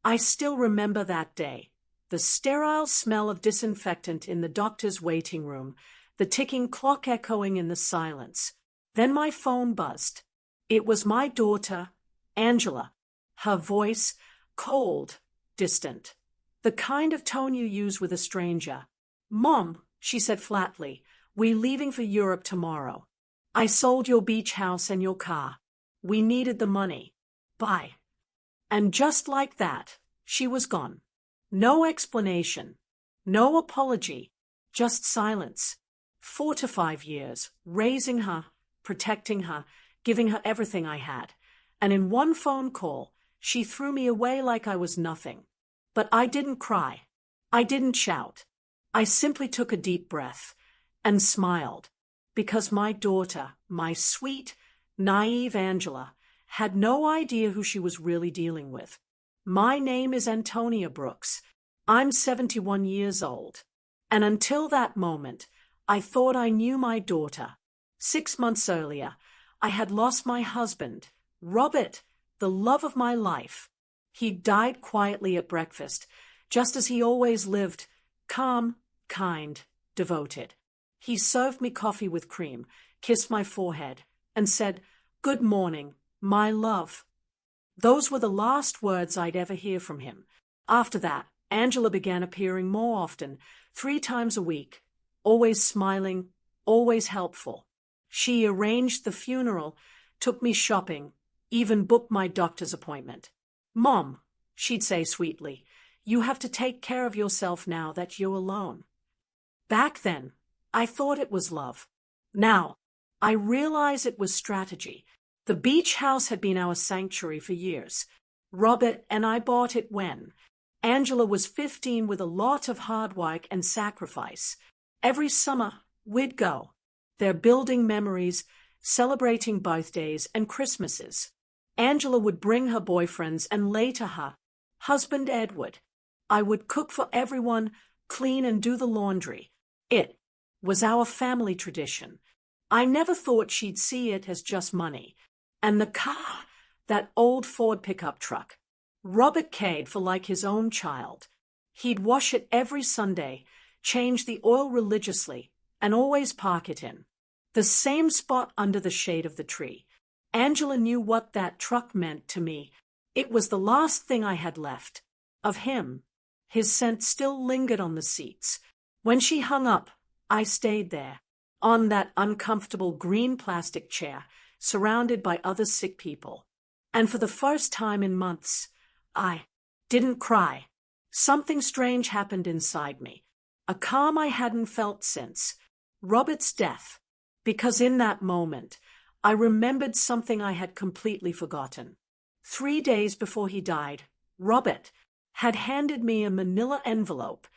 I still remember that day. The sterile smell of disinfectant in the doctor's waiting room, the ticking clock echoing in the silence. Then my phone buzzed. It was my daughter, Angela. Her voice, cold, distant. The kind of tone you use with a stranger. "Mom," she said flatly, "we're leaving for Europe tomorrow. I sold your beach house and your car. We needed the money. Bye." And just like that, she was gone. No explanation. No apology. Just silence. 4 to 5 years, raising her, protecting her, giving her everything I had. And in one phone call, she threw me away like I was nothing. But I didn't cry. I didn't shout. I simply took a deep breath and smiled, because my daughter, my sweet, naive Angela, had no idea who she was really dealing with. My name is Antonia Brooks. I'm 71 years old. And until that moment, I thought I knew my daughter. 6 months earlier, I had lost my husband, Robert, the love of my life. He died quietly at breakfast, just as he always lived, calm, kind, devoted. He served me coffee with cream, kissed my forehead, and said, "Good morning, my love." Those were the last words I'd ever hear from him. After that, Angela began appearing more often, 3 times a week, always smiling, always helpful. She arranged the funeral, took me shopping, even booked my doctor's appointment. "Mom," she'd say sweetly, "you have to take care of yourself now that you're alone." Back then, I thought it was love. Now, I realize it was strategy. The beach house had been our sanctuary for years. Robert and I bought it when Angela was 15, with a lot of hard work and sacrifice. Every summer, we'd go. They're building memories, celebrating birthdays and Christmases. Angela would bring her boyfriends and later her husband Edward. I would cook for everyone, clean and do the laundry. It was our family tradition. I never thought she'd see it as just money. And the car, that old Ford pickup truck, Robert cared for like his own child. He'd wash it every Sunday, change the oil religiously, and always park it in the same spot under the shade of the tree. Angela knew what that truck meant to me. It was the last thing I had left of him. His scent still lingered on the seats. When she hung up, I stayed there, on that uncomfortable green plastic chair, surrounded by other sick people. And for the first time in months, I didn't cry. Something strange happened inside me, a calm I hadn't felt since Robert's death, because in that moment, I remembered something I had completely forgotten. 3 days before he died, Robert had handed me a manila envelope.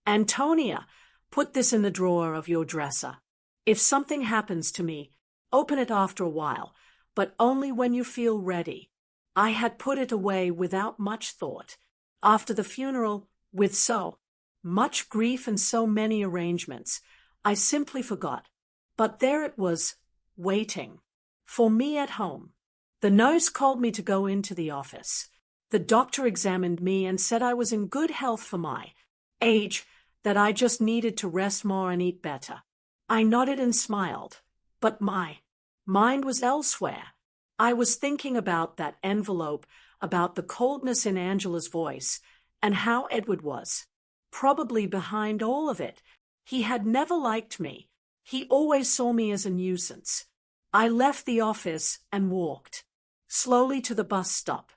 "Antonia, put this in the drawer of your dresser. If something happens to me, open it after a while, but only when you feel ready." I had put it away without much thought. After the funeral, with so much grief and so many arrangements, I simply forgot. But there it was, waiting for me at home. The nurse called me to go into the office. The doctor examined me and said I was in good health for my age, that I just needed to rest more and eat better. I nodded and smiled, but my mind was elsewhere. I was thinking about that envelope, about the coldness in Angela's voice, and how Edward was probably behind all of it. He had never liked me. He always saw me as a nuisance. I left the office and walked slowly to the bus stop.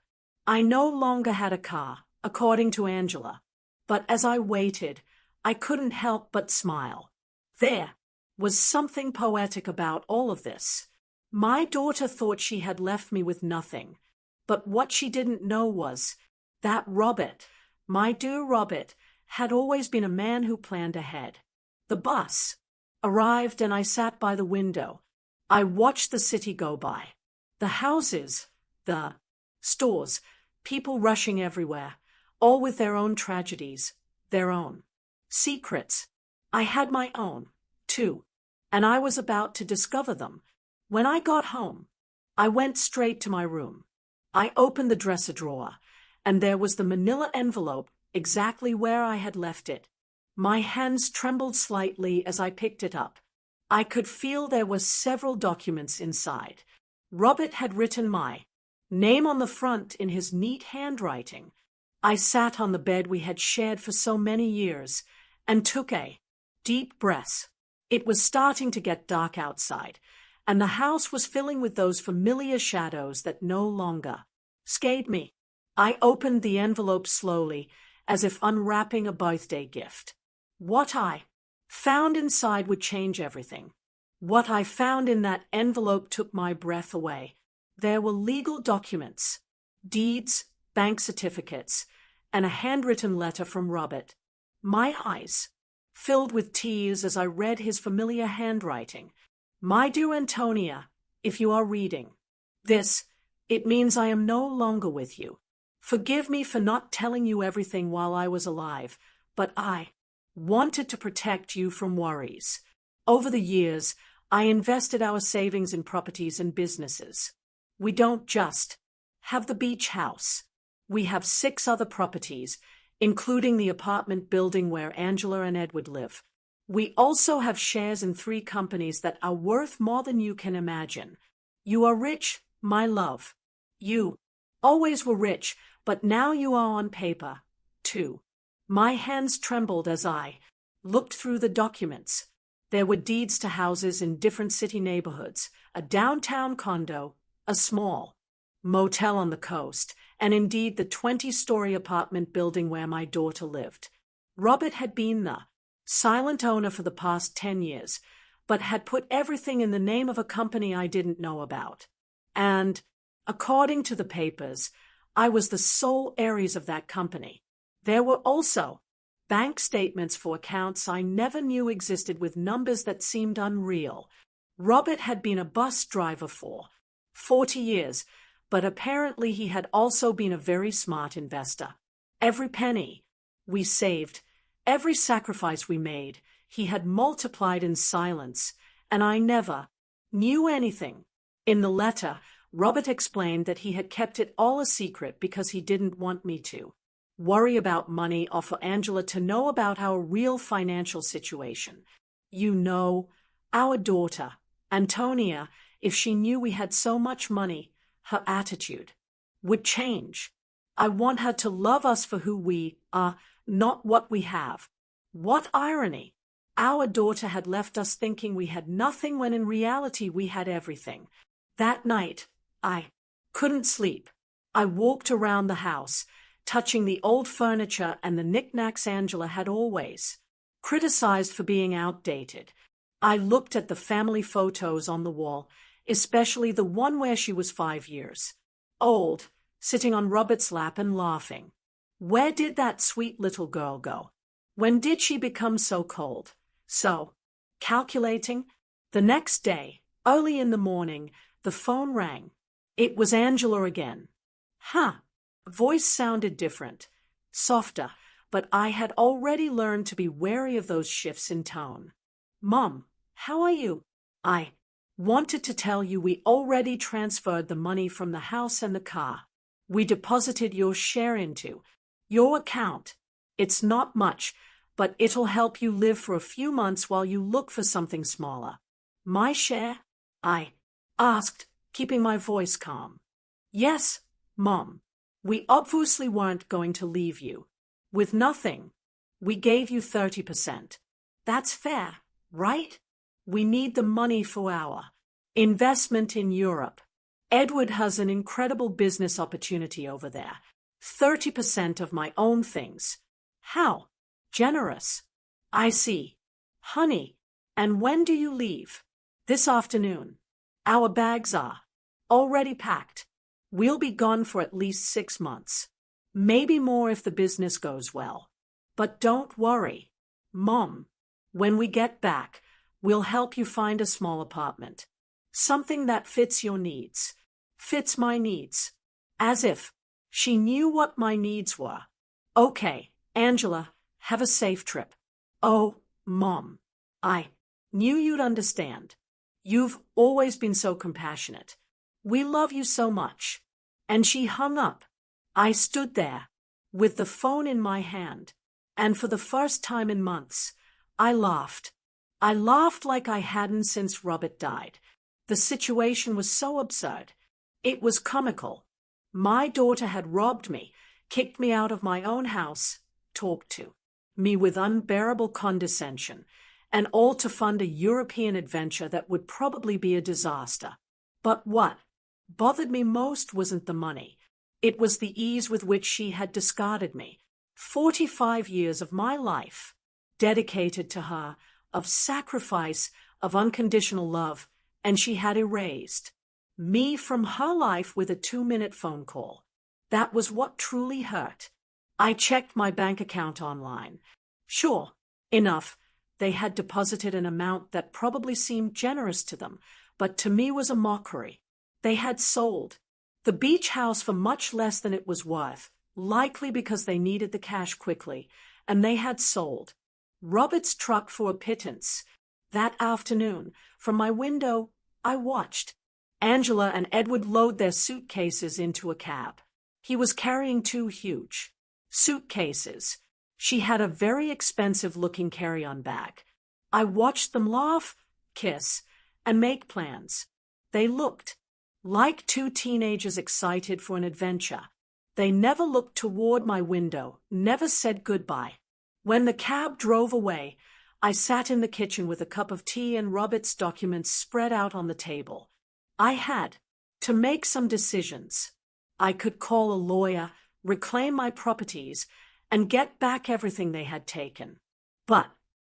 I no longer had a car, according to Angela, but as I waited, I couldn't help but smile. There was something poetic about all of this. My daughter thought she had left me with nothing, but what she didn't know was that Robert, my dear Robert, had always been a man who planned ahead. The bus arrived and I sat by the window. I watched the city go by. The houses, the stores, people rushing everywhere, all with their own tragedies, their own secrets. I had my own, too, and I was about to discover them. When I got home, I went straight to my room. I opened the dresser drawer, and there was the manila envelope exactly where I had left it. My hands trembled slightly as I picked it up. I could feel there were several documents inside. Robert had written my name on the front in his neat handwriting. I sat on the bed we had shared for so many years and took a deep breath. It was starting to get dark outside, and the house was filling with those familiar shadows that no longer scared me. I opened the envelope slowly, as if unwrapping a birthday gift. What I found inside would change everything. What I found in that envelope took my breath away. There were legal documents, deeds, bank certificates, and a handwritten letter from Robert. My eyes filled with tears as I read his familiar handwriting. My dear Antonia, if you are reading this, it means I am no longer with you. Forgive me for not telling you everything while I was alive, but I wanted to protect you from worries. Over the years, I invested our savings in properties and businesses. We don't just have the beach house. We have 6 other properties, including the apartment building where Angela and Edward live. We also have shares in 3 companies that are worth more than you can imagine. You are rich, my love. You always were rich, but now you are on paper, too. My hands trembled as I looked through the documents. There were deeds to houses in different city neighborhoods, a downtown condo, a small motel on the coast, and indeed the 20-story apartment building where my daughter lived. Robert had been the silent owner for the past 10 years, but had put everything in the name of a company I didn't know about. And, according to the papers, I was the sole heiress of that company. There were also bank statements for accounts I never knew existed with numbers that seemed unreal. Robert had been a bus driver for 40 years, but apparently he had also been a very smart investor. Every penny we saved, every sacrifice we made, he had multiplied in silence, and I never knew anything. In the letter, Robert explained that he had kept it all a secret because he didn't want me to worry about money or for Angela to know about our real financial situation. You know, our daughter, Antonia, if she knew we had so much money, her attitude would change. I want her to love us for who we are, not what we have. What irony! Our daughter had left us thinking we had nothing when in reality we had everything. That night, I couldn't sleep. I walked around the house, touching the old furniture and the knickknacks Angela had always criticized for being outdated. I looked at the family photos on the wall, especially the one where she was 5 years old, sitting on Robert's lap and laughing. Where did that sweet little girl go? When did she become so cold? So calculating? The next day, early in the morning, the phone rang. It was Angela again. Huh. Voice sounded different, softer, but I had already learned to be wary of those shifts in tone. Mom, how are you? I wanted to tell you we already transferred the money from the house and the car. We deposited your share into your account. It's not much, but it'll help you live for a few months while you look for something smaller. My share? I asked, keeping my voice calm. Yes, Mom. We obviously weren't going to leave you with nothing. We gave you 30%. That's fair, right? We need the money for our investment in Europe. Edward has an incredible business opportunity over there. 30% of my own things. How generous. I see. Honey, and when do you leave? This afternoon. Our bags are already packed. We'll be gone for at least 6 months. Maybe more if the business goes well. But don't worry, Mom. When we get back, we'll help you find a small apartment. Something that fits your needs. Fits my needs. As if she knew what my needs were. Okay, Angela, have a safe trip. Oh, Mom. I knew you'd understand. You've always been so compassionate. We love you so much. And she hung up. I stood there, with the phone in my hand, and for the first time in months, I laughed. I laughed like I hadn't since Robert died. The situation was so absurd. It was comical. My daughter had robbed me, kicked me out of my own house, talked to me with unbearable condescension, and all to fund a European adventure that would probably be a disaster. But what bothered me most wasn't the money. It was the ease with which she had discarded me. 45 years of my life, dedicated to her, of sacrifice, of unconditional love, and she had erased me from her life with a 2-minute phone call. That was what truly hurt. I checked my bank account online. Sure enough, they had deposited an amount that probably seemed generous to them, but to me was a mockery. They had sold the beach house for much less than it was worth, likely because they needed the cash quickly, and they had sold Robert's truck for a pittance. That afternoon, from my window, I watched Angela and Edward load their suitcases into a cab. He was carrying 2 huge suitcases. She had a very expensive-looking carry-on bag. I watched them laugh, kiss, and make plans. They looked like 2 teenagers excited for an adventure. They never looked toward my window, never said goodbye. When the cab drove away, I sat in the kitchen with a cup of tea and Robert's documents spread out on the table. I had to make some decisions. I could call a lawyer, reclaim my properties, and get back everything they had taken. But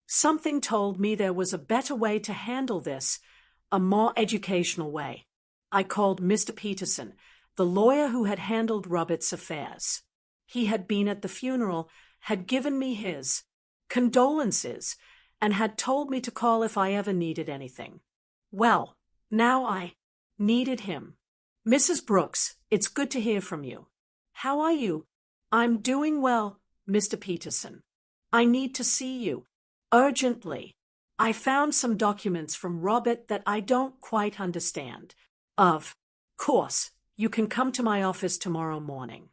something told me there was a better way to handle this, a more educational way. I called Mr. Peterson, the lawyer who had handled Robert's affairs. He had been at the funeral, had given me his condolences, and had told me to call if I ever needed anything. Well, now I needed him. Mrs. Brooks, it's good to hear from you. How are you? I'm doing well, Mr. Peterson. I need to see you. Urgently. I found some documents from Robert that I don't quite understand. Of course, you can come to my office tomorrow morning.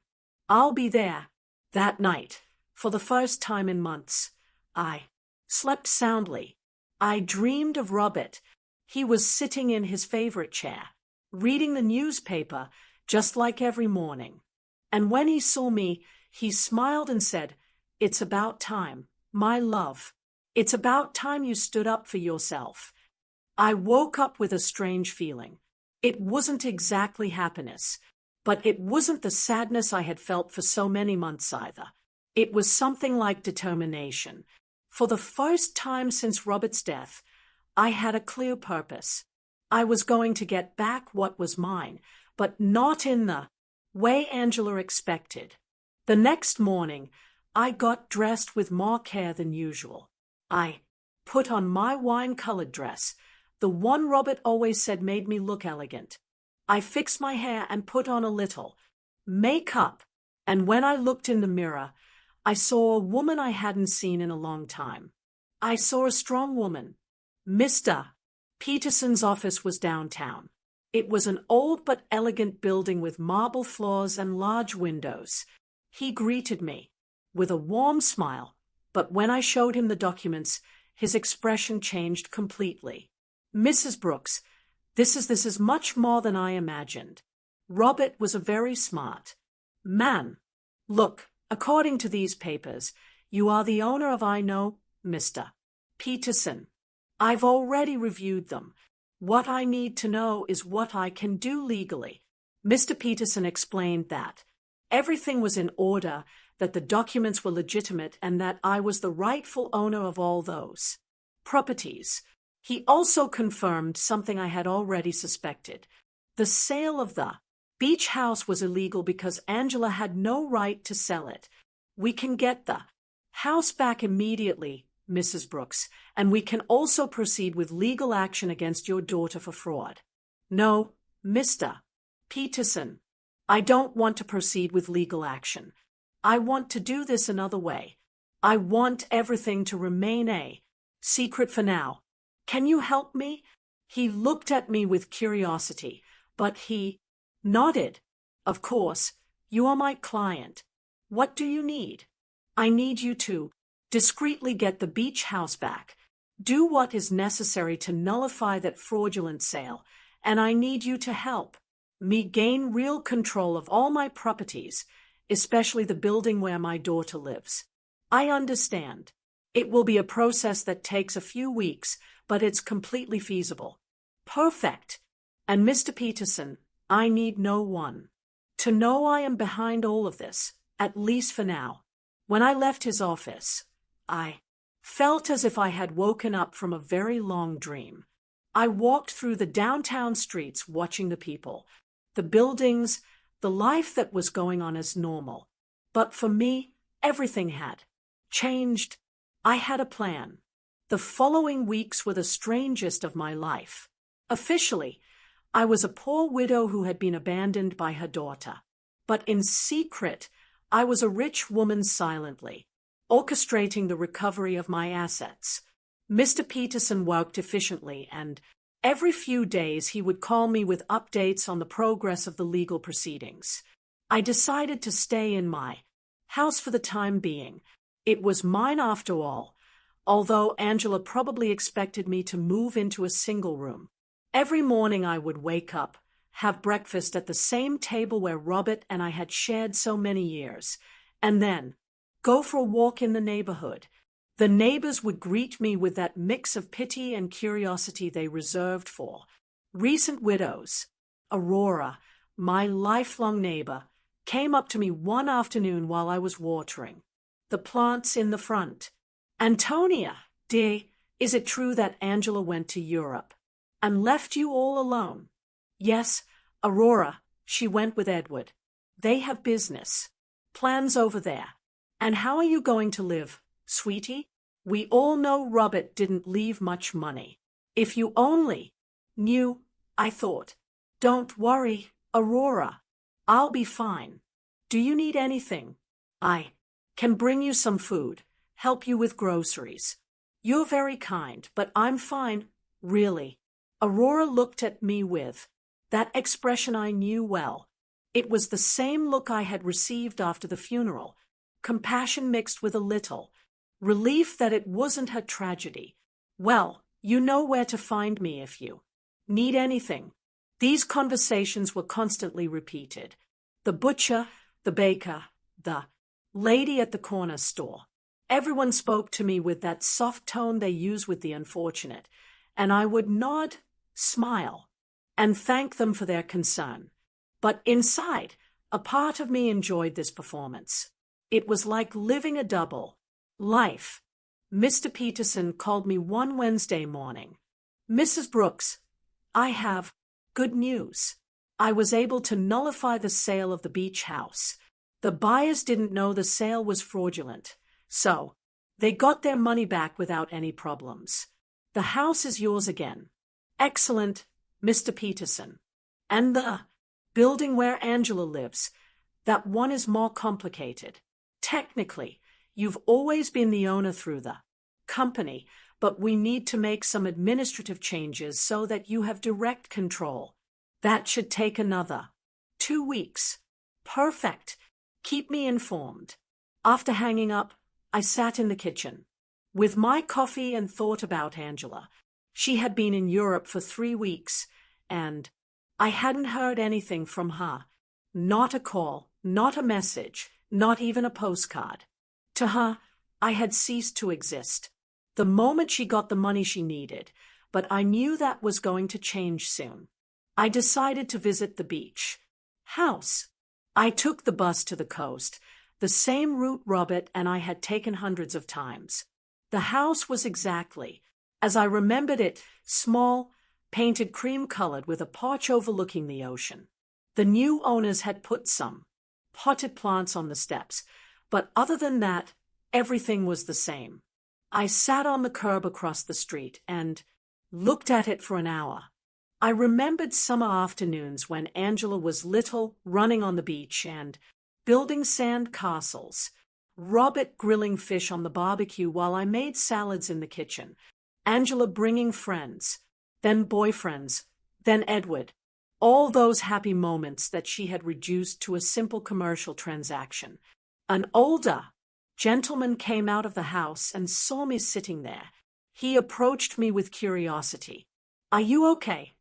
I'll be there. That night, for the first time in months, I slept soundly. I dreamed of Robert. He was sitting in his favorite chair, reading the newspaper, just like every morning. And when he saw me, he smiled and said, "It's about time, my love. It's about time you stood up for yourself." I woke up with a strange feeling. It wasn't exactly happiness, but it wasn't the sadness I had felt for so many months either. It was something like determination. For the first time since Robert's death, I had a clear purpose. I was going to get back what was mine, but not in the way Angela expected. The next morning, I got dressed with more care than usual. I put on my wine-colored dress, the one Robert always said made me look elegant. I fixed my hair and put on a little makeup, and when I looked in the mirror, I saw a woman I hadn't seen in a long time. I saw a strong woman. Mr. Peterson's office was downtown. It was an old but elegant building with marble floors and large windows. He greeted me with a warm smile, but when I showed him the documents, his expression changed completely. "Mrs. Brooks, this is much more than I imagined. Robert was a very smart man. Look, according to these papers, you are the owner of I know, Mr. Peterson. I've already reviewed them. What I need to know is what I can do legally." Mr. Peterson explained that everything was in order, that the documents were legitimate, and that I was the rightful owner of all those properties. He also confirmed something I had already suspected. The sale of the beach house was illegal because Angela had no right to sell it. "We can get the house back immediately, Mrs. Brooks, and we can also proceed with legal action against your daughter for fraud." "No, Mr. Peterson, I don't want to proceed with legal action. I want to do this another way. I want everything to remain a secret for now. Can you help me?" He looked at me with curiosity, but he nodded. "Of course, You are my client. What do you need? I need you to discreetly get the beach house back. Do what is necessary to nullify that fraudulent sale, and I need you to help me gain real control of all my properties, especially the building where my daughter lives. I understand. It will be a process that takes a few weeks, but it's completely feasible. Perfect. And Mr. Peterson, I need no one to know I am behind all of this, at least for now. When I left his office, I felt as if I had woken up from a very long dream. I walked through the downtown streets watching the people, the buildings, the life that was going on as normal. But for me, everything had changed. I had a plan. The following weeks were the strangest of my life. Officially, I was a poor widow who had been abandoned by her daughter. But in secret, I was a rich woman silently, orchestrating the recovery of my assets. Mr. Peterson worked efficiently, and every few days he would call me with updates on the progress of the legal proceedings. I decided to stay in my house for the time being. It was mine after all, although Angela probably expected me to move into a single room. Every morning I would wake up, have breakfast at the same table where Robert and I had shared so many years, and then go for a walk in the neighborhood. The neighbors would greet me with that mix of pity and curiosity they reserved for recent widows. Aurora, my lifelong neighbor, came up to me one afternoon while I was watering the plants in the front. Antonia, dear, is it true that Angela went to Europe and left you all alone? Yes, Aurora, she went with Edward. They have business plans over there. And how are you going to live, sweetie? We all know Robert didn't leave much money. If you only knew, I thought. Don't worry, Aurora. I'll be fine. Do you need anything? I can bring you some food, help you with groceries. You're very kind, but I'm fine, really. Aurora looked at me with that expression I knew well. It was the same look I had received after the funeral, compassion mixed with a little relief that it wasn't her tragedy. Well, you know where to find me if you need anything. These conversations were constantly repeated. The butcher, the baker, the lady at the corner store. Everyone spoke to me with that soft tone they use with the unfortunate, and I would nod, smile, and thank them for their concern. But inside, a part of me enjoyed this performance. It was like living a double life. Mr. Peterson called me one Wednesday morning. Mrs. Brooks, I have good news. I was able to nullify the sale of the beach house. The buyers didn't know the sale was fraudulent, so they got their money back without any problems. The house is yours again. Excellent, Mr. Peterson. And the building where Angela lives, that one is more complicated. Technically, you've always been the owner through the company, but we need to make some administrative changes so that you have direct control. That should take another 2 weeks. Perfect. Keep me informed. After hanging up, I sat in the kitchen with my coffee and thought about Angela. She had been in Europe for 3 weeks, and I hadn't heard anything from her. Not a call, not a message, not even a postcard. To her, I had ceased to exist. The moment she got the money she needed, but I knew that was going to change soon. I decided to visit the beach house. I took the bus to the coast, the same route Robert and I had taken hundreds of times. The house was exactly as I remembered it, small, painted cream-colored with a porch overlooking the ocean. The new owners had put some potted plants on the steps, but other than that, everything was the same. I sat on the curb across the street and looked at it for an hour. I remembered summer afternoons when Angela was little, running on the beach and building sand castles, Robert grilling fish on the barbecue while I made salads in the kitchen, Angela bringing friends, then boyfriends, then Edward. All those happy moments that she had reduced to a simple commercial transaction. An older gentleman came out of the house and saw me sitting there. He approached me with curiosity. "Are you okay?"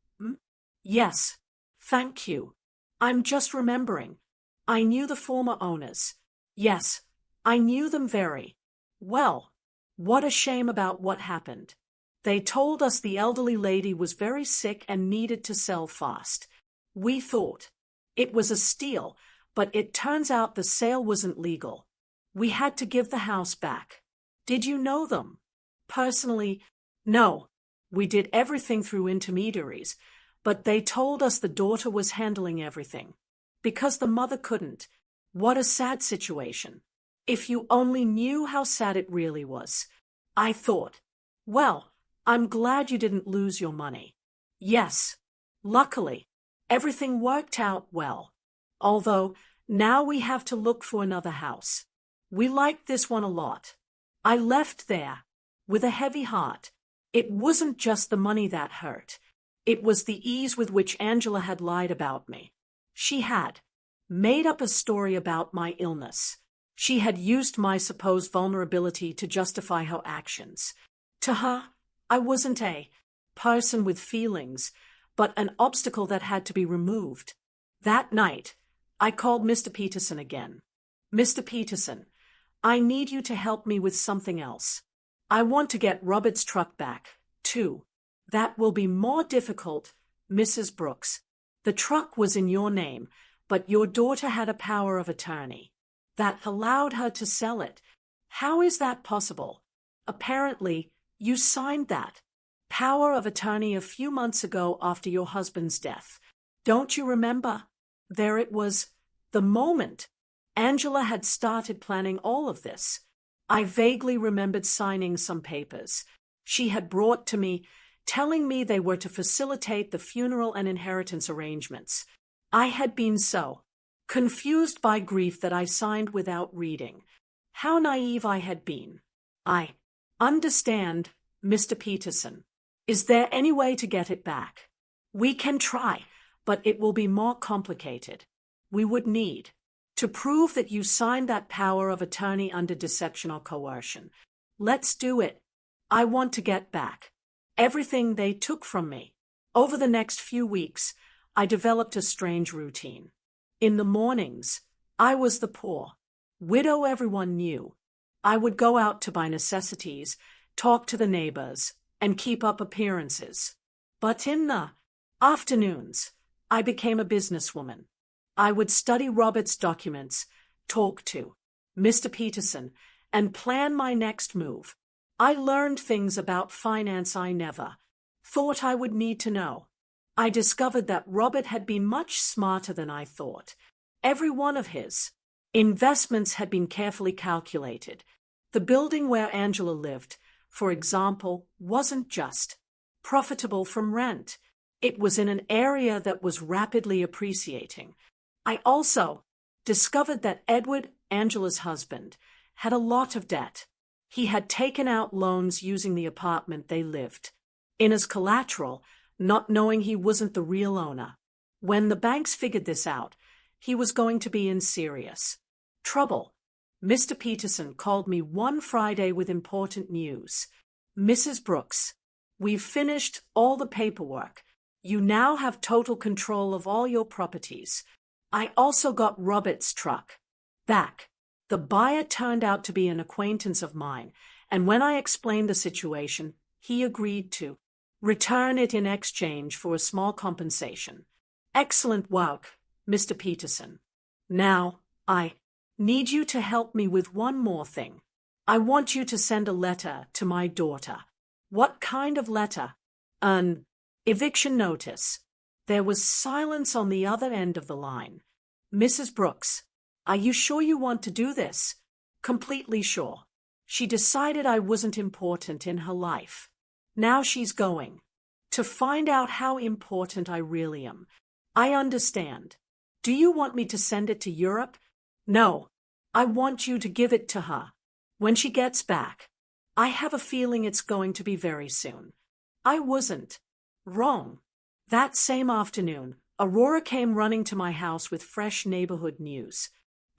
"Yes, thank you. I'm just remembering. I knew the former owners. Yes, I knew them very well. What a shame about what happened. They told us the elderly lady was very sick and needed to sell fast. We thought it was a steal, but it turns out the sale wasn't legal. We had to give the house back." "Did you know them?" "Personally, no. We did everything through intermediaries, but they told us the daughter was handling everything. Because the mother couldn't. What a sad situation. If you only knew how sad it really was." I thought, "Well, I'm glad you didn't lose your money." "Yes. Luckily, everything worked out well. Although, now we have to look for another house. We liked this one a lot." I left there with a heavy heart. It wasn't just the money that hurt. It was the ease with which Angela had lied about me. She had made up a story about my illness. She had used my supposed vulnerability to justify her actions. To her, I wasn't a person with feelings, but an obstacle that had to be removed. That night, I called Mr. Peterson again. "Mr. Peterson, I need you to help me with something else. I want to get Robert's truck back, too." "That will be more difficult, Mrs. Brooks. The truck was in your name, but your daughter had a power of attorney that allowed her to sell it. How is that possible? Apparently, you signed that power of attorney a few months ago after your husband's death. Don't you remember?" There it was, the moment Angela had started planning all of this. I vaguely remembered signing some papers she had brought to me, telling me they were to facilitate the funeral and inheritance arrangements. I had been so confused by grief that I signed without reading. How naive I had been. "I understand, Mr. Peterson. Is there any way to get it back?" "We can try, but it will be more complicated. We would need to prove that you signed that power of attorney under deception or coercion. Let's do it. I want to get back everything they took from me." Over the next few weeks, I developed a strange routine. In the mornings, I was the poor widow everyone knew. I would go out to buy necessities, talk to the neighbors, and keep up appearances. But in the afternoons, I became a businesswoman. I would study Robert's documents, talk to Mr. Peterson, and plan my next move. I learned things about finance I never thought I would need to know. I discovered that Robert had been much smarter than I thought. Every one of his investments had been carefully calculated. The building where Angela lived, for example, wasn't just profitable from rent. It was in an area that was rapidly appreciating. I also discovered that Edward, Angela's husband, had a lot of debt. He had taken out loans using the apartment they lived in as collateral, not knowing he wasn't the real owner. When the banks figured this out, he was going to be in serious trouble. Mr. Peterson called me one Friday with important news. "Mrs. Brooks, we've finished all the paperwork. You now have total control of all your properties. I also got Robert's truck back." The buyer turned out to be an acquaintance of mine, and when I explained the situation, he agreed to return it in exchange for a small compensation. "Excellent work, Mr. Peterson. Now, I need you to help me with one more thing. I want you to send a letter to my daughter." "What kind of letter?" "An eviction notice." There was silence on the other end of the line. "Mrs. Brooks, are you sure you want to do this?" "Completely sure. She decided I wasn't important in her life. Now she's going to find out how important I really am." "I understand. Do you want me to send it to Europe?" "No. I want you to give it to her when she gets back. I have a feeling it's going to be very soon." I wasn't wrong. That same afternoon, Aurora came running to my house with fresh neighborhood news.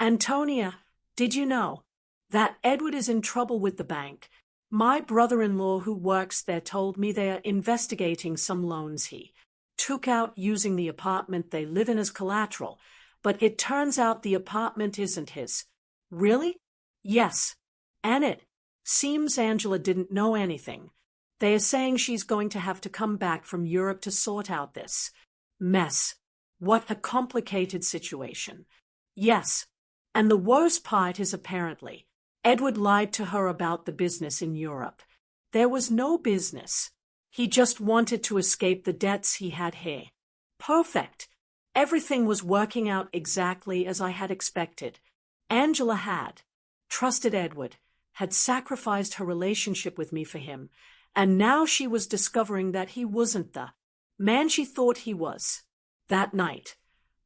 Antonia, did you know that Edward is in trouble with the bank? My brother-in-law who works there told me they are investigating some loans he took out using the apartment they live in as collateral, but it turns out the apartment isn't his. Really? Yes. And it seems Angela didn't know anything. They are saying she's going to have to come back from Europe to sort out this mess. What a complicated situation. Yes. And the worst part is apparently Edward lied to her about the business in Europe. There was no business. He just wanted to escape the debts he had here. Perfect. Everything was working out exactly as I had expected. Angela had trusted Edward, had sacrificed her relationship with me for him, and now she was discovering that he wasn't the man she thought he was. That night,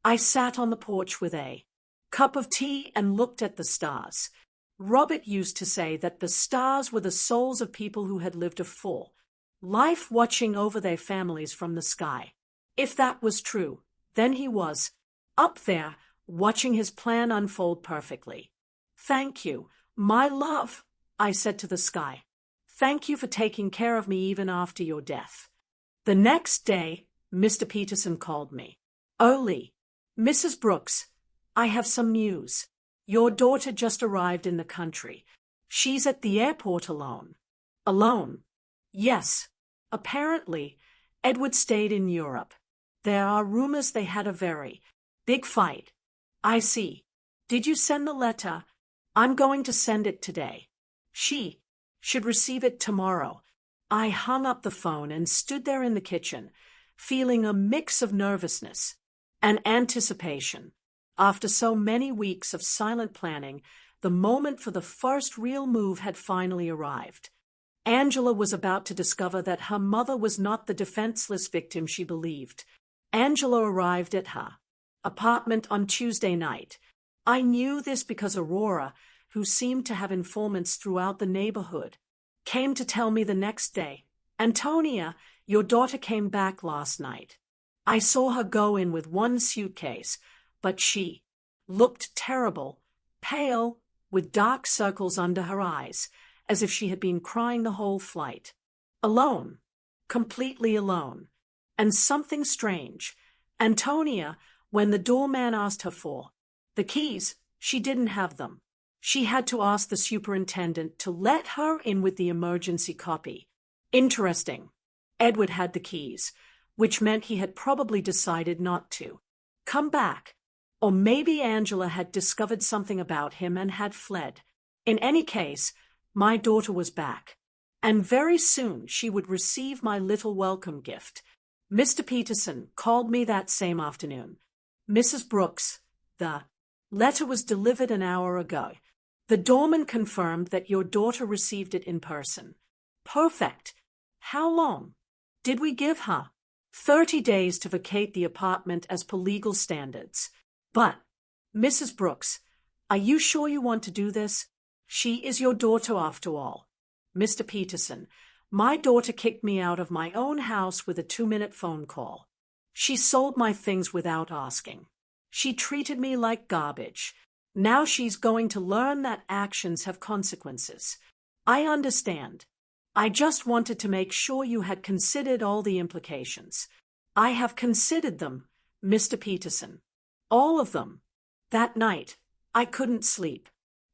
I sat on the porch with a cup of tea and looked at the stars. Robert used to say that the stars were the souls of people who had lived a full life watching over their families from the sky. If that was true, then he was up there watching his plan unfold perfectly. Thank you, my love, I said to the sky. Thank you for taking care of me even after your death. The next day, Mr. Peterson called me. Early. Mrs. Brooks, I have some news. Your daughter just arrived in the country. She's at the airport alone. Alone? Yes. Apparently, Edward stayed in Europe. There are rumors they had a very big fight. I see. Did you send the letter? I'm going to send it today. She should receive it tomorrow. I hung up the phone and stood there in the kitchen, feeling a mix of nervousness and anticipation. After so many weeks of silent planning, the moment for the first real move had finally arrived. Angela was about to discover that her mother was not the defenseless victim she believed. Angela arrived at her apartment on Tuesday night. I knew this because Aurora, who seemed to have informants throughout the neighborhood, came to tell me the next day, Antonia, your daughter came back last night. I saw her go in with one suitcase, but she looked terrible, pale, with dark circles under her eyes, as if she had been crying the whole flight. Alone, completely alone. And something strange. Antonia, when the doorman asked her for the keys, she didn't have them. She had to ask the superintendent to let her in with the emergency copy. Interesting. Edward had the keys, which meant he had probably decided not to come back. Or maybe Angela had discovered something about him and had fled. In any case, my daughter was back. And very soon she would receive my little welcome gift. Mr. Peterson called me that same afternoon. Mrs. Brooks, the letter was delivered an hour ago. The doorman confirmed that your daughter received it in person. Perfect. How long? Did we give her? 30 days to vacate the apartment as per legal standards. But, Mrs. Brooks, are you sure you want to do this? She is your daughter after all. Mr. Peterson, my daughter kicked me out of my own house with a 2-minute phone call. She sold my things without asking. She treated me like garbage. Now she's going to learn that actions have consequences. I understand. I just wanted to make sure you had considered all the implications. I have considered them, Mr. Peterson. All of them. That night, I couldn't sleep.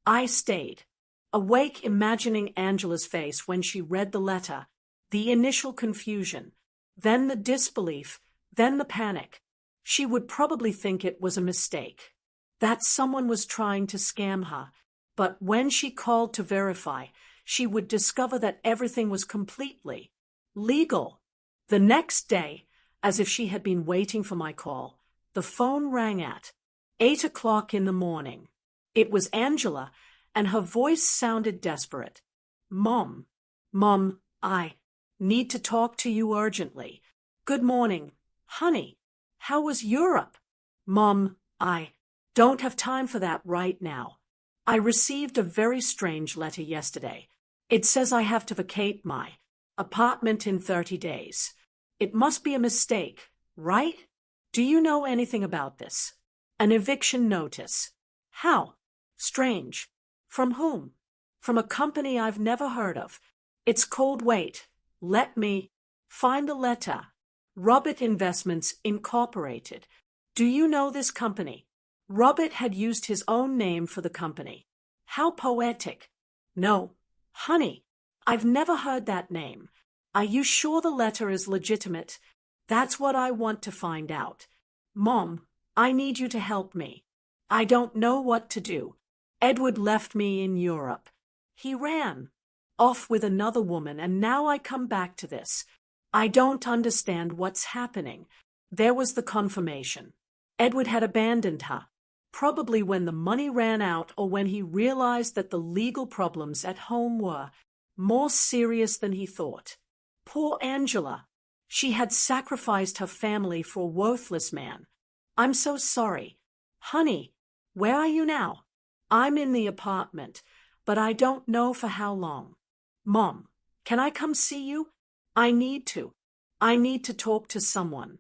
I stayed awake imagining Angela's face when she read the letter, the initial confusion, then the disbelief, then the panic. She would probably think it was a mistake, that someone was trying to scam her, but when she called to verify, she would discover that everything was completely legal. The next day, as if she had been waiting for my call, the phone rang at 8 o'clock in the morning. It was Angela, and her voice sounded desperate. Mom, I need to talk to you urgently. Good morning, honey. How was Europe? Mom, I don't have time for that right now. I received a very strange letter yesterday. It says I have to vacate my apartment in 30 days. It must be a mistake, right? Do you know anything about this? An eviction notice. How? Strange. From whom? From a company I've never heard of. It's called, wait, let me find the letter. Robert Investments Incorporated. Do you know this company? Robert had used his own name for the company. How poetic. No, honey, I've never heard that name. Are you sure the letter is legitimate? That's what I want to find out. Mom, I need you to help me. I don't know what to do. Edward left me in Europe. He ran off with another woman, and now I come back to this. I don't understand what's happening. There was the confirmation. Edward had abandoned her, probably when the money ran out or when he realized that the legal problems at home were more serious than he thought. Poor Angela. She had sacrificed her family for a worthless man. I'm so sorry. Honey, where are you now? I'm in the apartment, but I don't know for how long. Mom, can I come see you? I need to. I need to talk to someone.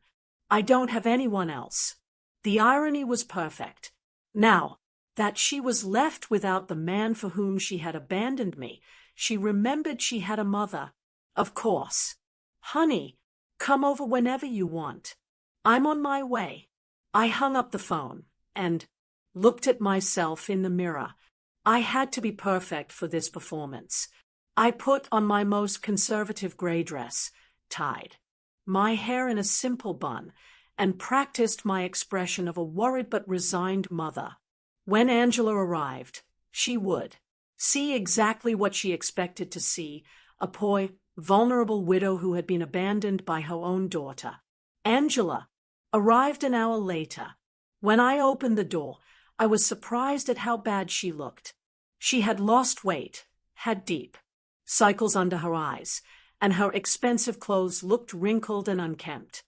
I don't have anyone else. The irony was perfect. Now that she was left without the man for whom she had abandoned me, she remembered she had a mother. Of course. Honey, come over whenever you want. I'm on my way. I hung up the phone and looked at myself in the mirror. I had to be perfect for this performance. I put on my most conservative gray dress, tied my hair in a simple bun, and practiced my expression of a worried but resigned mother. When Angela arrived, she would see exactly what she expected to see, a poor, vulnerable widow who had been abandoned by her own daughter. Angela arrived an hour later. When I opened the door, I was surprised at how bad she looked. She had lost weight, had deep circles under her eyes, and her expensive clothes looked wrinkled and unkempt.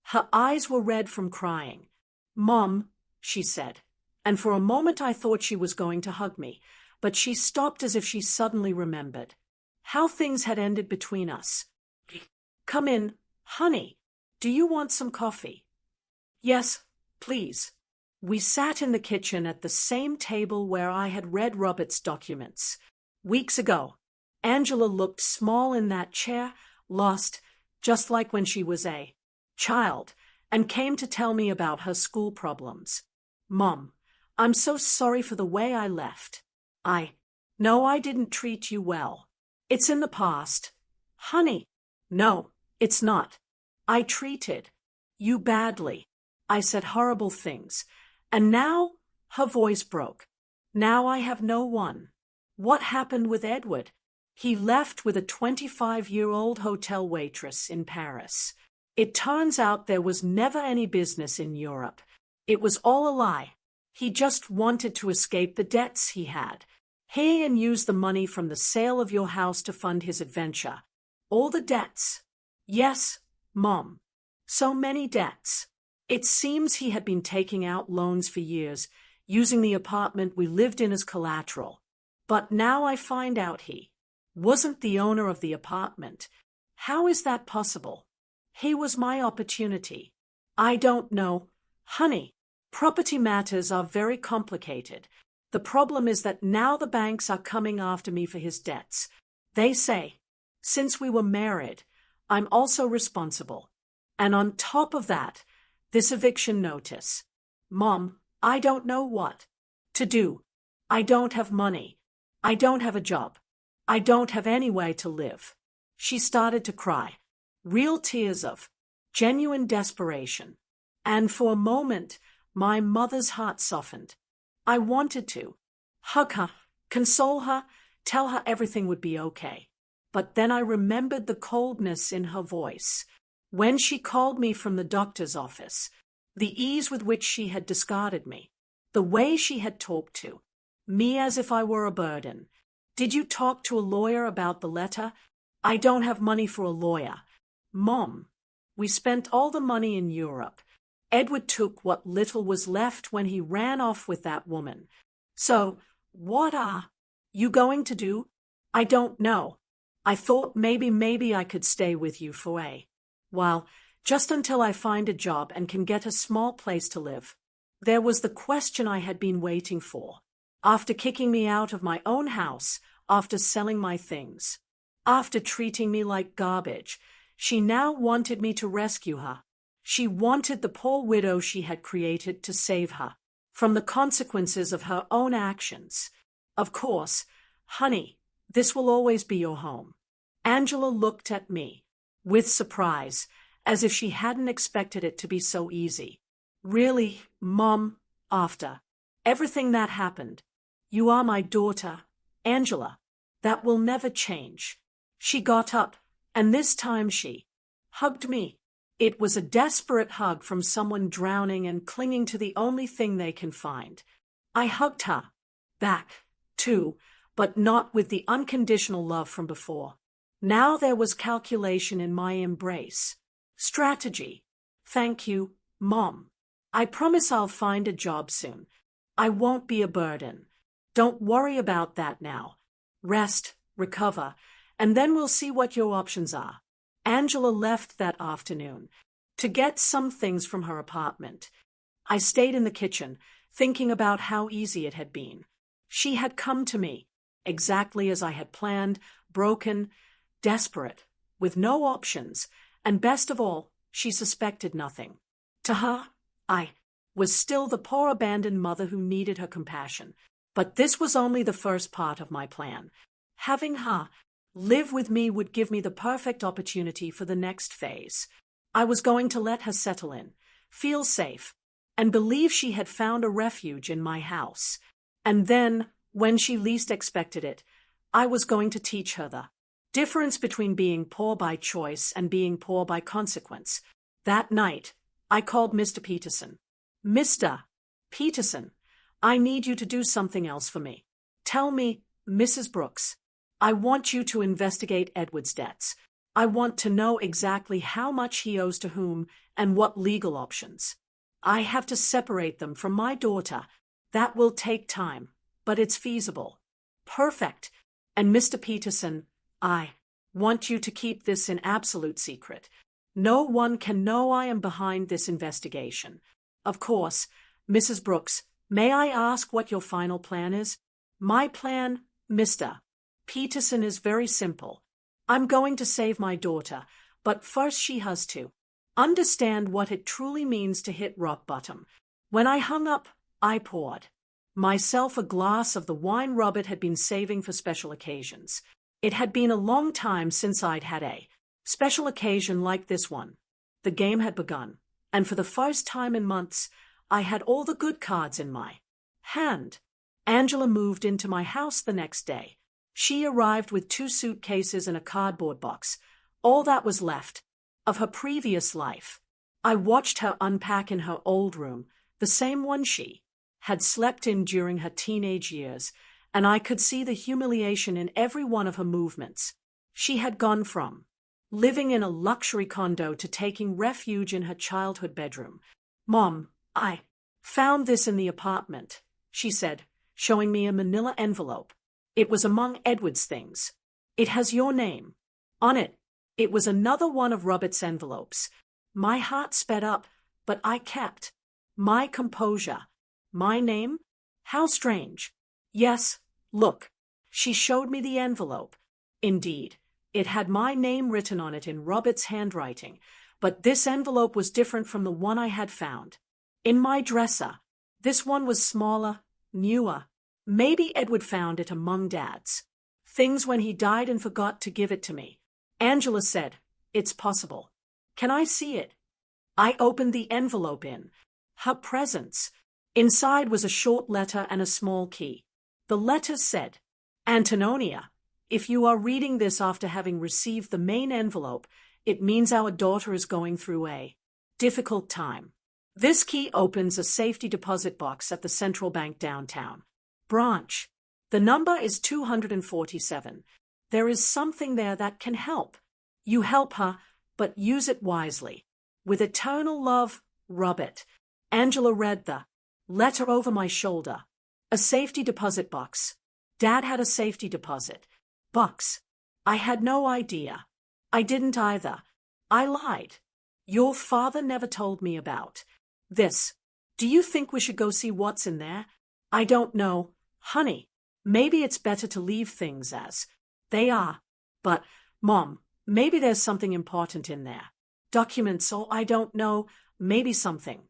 Her eyes were red from crying. Mom, she said, and for a moment I thought she was going to hug me, but she stopped as if she suddenly remembered how things had ended between us. Come in, honey. Do you want some coffee? Yes, please. We sat in the kitchen at the same table where I had read Robert's documents. Weeks ago, Angela looked small in that chair, lost, just like when she was a child, and came to tell me about her school problems. Mom, I'm so sorry for the way I left. I know I didn't treat you well. It's in the past. Honey, no, it's not. I treated you badly. I said horrible things. And now, her voice broke. Now I have no one. What happened with Edward? He left with a 25-year-old hotel waitress in Paris. It turns out there was never any business in Europe. It was all a lie. He just wanted to escape the debts he had. He and use the money from the sale of your house to fund his adventure. All the debts. Yes, Mom. So many debts. It seems he had been taking out loans for years, using the apartment we lived in as collateral. But now I find out he wasn't the owner of the apartment. How is that possible? He was my opportunity. I don't know. Honey, property matters are very complicated. The problem is that now the banks are coming after me for his debts. They say, since we were married, I'm also responsible. And on top of that, this eviction notice. Mom, I don't know what to do. I don't have money. I don't have a job. I don't have any way to live. She started to cry. Real tears of genuine desperation. And for a moment, my mother's heart softened. I wanted to hug her, console her, tell her everything would be okay. But then I remembered the coldness in her voice. When she called me from the doctor's office, the ease with which she had discarded me, the way she had talked to me as if I were a burden. Did you talk to a lawyer about the letter? I don't have money for a lawyer. Mom, we spent all the money in Europe. Edward took what little was left when he ran off with that woman. So, what are you going to do? I don't know. I thought maybe I could stay with you for a while, Just until I find a job and can get a small place to live. There was the question I had been waiting for. After kicking me out of my own house, after selling my things, after treating me like garbage, she now wanted me to rescue her. She wanted the poor widow she had created to save her from the consequences of her own actions. Of course, honey, this will always be your home. Angela looked at me with surprise, as if she hadn't expected it to be so easy. Really, Mom, after everything that happened, you are my daughter, Angela. That will never change. She got up, and this time she hugged me. It was a desperate hug from someone drowning and clinging to the only thing they can find. I hugged her back, too, but not with the unconditional love from before. Now there was calculation in my embrace. Strategy. Thank you, Mom. I promise I'll find a job soon. I won't be a burden. Don't worry about that now. Rest, recover, and then we'll see what your options are. Angela left that afternoon to get some things from her apartment. I stayed in the kitchen, thinking about how easy it had been. She had come to me, exactly as I had planned, broken, desperate, with no options, and best of all, she suspected nothing. To her, I was still the poor abandoned mother who needed her compassion. But this was only the first part of my plan. Having her live with me would give me the perfect opportunity for the next phase. I was going to let her settle in, feel safe, and believe she had found a refuge in my house. And then, when she least expected it, I was going to teach her the difference between being poor by choice and being poor by consequence. That night, I called Mr. Peterson. Mr. Peterson, I need you to do something else for me. Tell me, Mrs. Brooks, I want you to investigate Edward's debts. I want to know exactly how much he owes to whom and what legal options. I have to separate them from my daughter. That will take time, but it's feasible. Perfect. And Mr. Peterson, I want you to keep this in absolute secret. No one can know I am behind this investigation. Of course, Mrs. Brooks, may I ask what your final plan is? My plan, Mr. Peterson, is very simple. I'm going to save my daughter, but first she has to understand what it truly means to hit rock bottom. When I hung up, I poured myself a glass of the wine Robert had been saving for special occasions. It had been a long time since I'd had a special occasion like this one. The game had begun, and for the first time in months, I had all the good cards in my hand. Angela moved into my house the next day. She arrived with 2 suitcases and a cardboard box, all that was left of her previous life. I watched her unpack in her old room, the same one she had slept in during her teenage years, and I could see the humiliation in every one of her movements. She had gone from living in a luxury condo to taking refuge in her childhood bedroom. Mom, I found this in the apartment, she said, showing me a manila envelope. It was among Edward's things. It has your name on it. It was another one of Robert's envelopes. My heart sped up, but I kept my composure. My name? How strange. Yes, look. She showed me the envelope. Indeed, it had my name written on it in Robert's handwriting, but this envelope was different from the one I had found in my dresser. This one was smaller, newer. Maybe Edward found it among Dad's things when he died and forgot to give it to me. Angela said, "It's possible. Can I see it?" I opened the envelope in her presence. Inside was a short letter and a small key. The letter said, "Antonia, if you are reading this after having received the main envelope, it means our daughter is going through a difficult time. This key opens a safety deposit box at the Central Bank downtown branch. The number is 247. There is something there that can help. You help her, but use it wisely. With eternal love, Robert." Angela read the letter over my shoulder. A safety deposit box. Dad had a safety deposit box. I had no idea. I didn't either. I lied. Your father never told me about this. Do you think we should go see what's in there? I don't know, honey. Maybe it's better to leave things as they are. But, Mom, maybe there's something important in there. Documents or I don't know, maybe something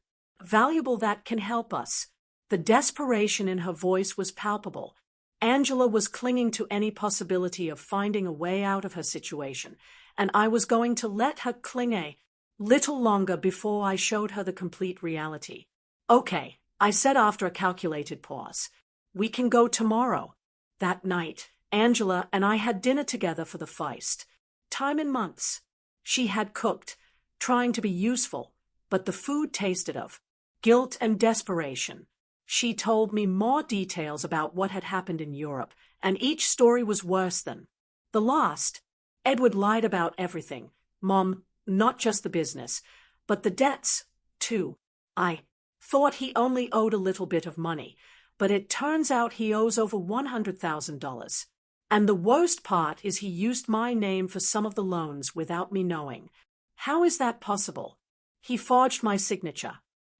valuable that can help us. The desperation in her voice was palpable. Angela was clinging to any possibility of finding a way out of her situation, and I was going to let her cling a little longer before I showed her the complete reality. Okay, I said after a calculated pause. We can go tomorrow. That night, Angela and I had dinner together for the first time in months. She had cooked, trying to be useful, but the food tasted of guilt and desperation. She told me more details about what had happened in Europe, and each story was worse than the last. Edward lied about everything, Mom, not just the business, but the debts, too. I thought he only owed a little bit of money, but it turns out he owes over $100,000. And the worst part is he used my name for some of the loans without me knowing. How is that possible? He forged my signature.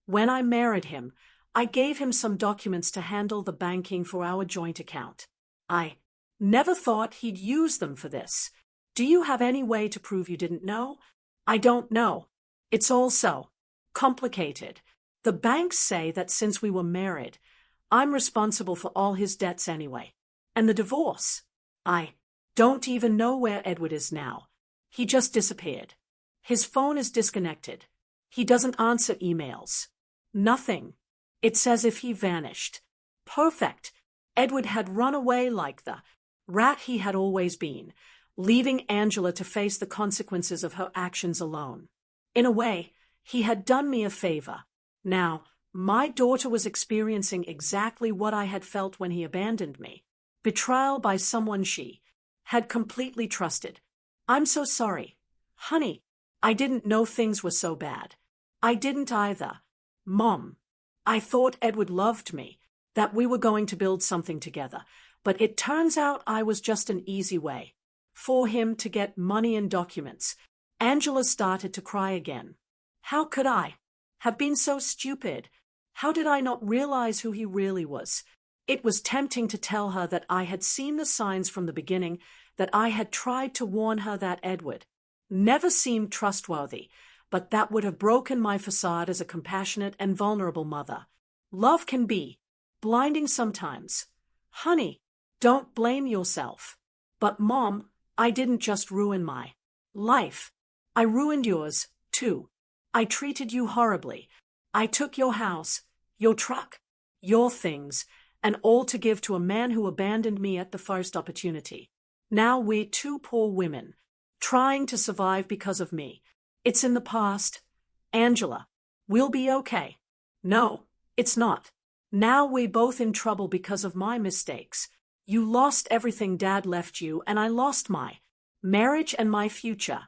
When I married him, I gave him some documents to handle the banking for our joint account. I never thought he'd use them for this. Do you have any way to prove you didn't know? I don't know. It's all so complicated. The banks say that since we were married, I'm responsible for all his debts anyway. And the divorce. I don't even know where Edward is now. He just disappeared. His phone is disconnected. He doesn't answer emails. Nothing. It's as if he vanished. Perfect. Edward had run away like the rat he had always been, leaving Angela to face the consequences of her actions alone. In a way, he had done me a favor. Now, my daughter was experiencing exactly what I had felt when he abandoned me. Betrayal by someone she had completely trusted. I'm so sorry. Honey, I didn't know things were so bad. I didn't either. Mom, I thought Edward loved me, that we were going to build something together, but it turns out I was just an easy way for him to get money and documents. Angela started to cry again. How could I have been so stupid? How did I not realize who he really was? It was tempting to tell her that I had seen the signs from the beginning, that I had tried to warn her that Edward never seemed trustworthy, but that would have broken my facade as a compassionate and vulnerable mother. Love can be blinding sometimes. Honey, don't blame yourself. But Mom, I didn't just ruin my life. I ruined yours, too. I treated you horribly. I took your house, your truck, your things, and all to give to a man who abandoned me at the first opportunity. Now we're two poor women, trying to survive because of me. It's in the past. Angela, we'll be okay. No, it's not. Now we're both in trouble because of my mistakes. You lost everything Dad left you, and I lost my marriage and my future.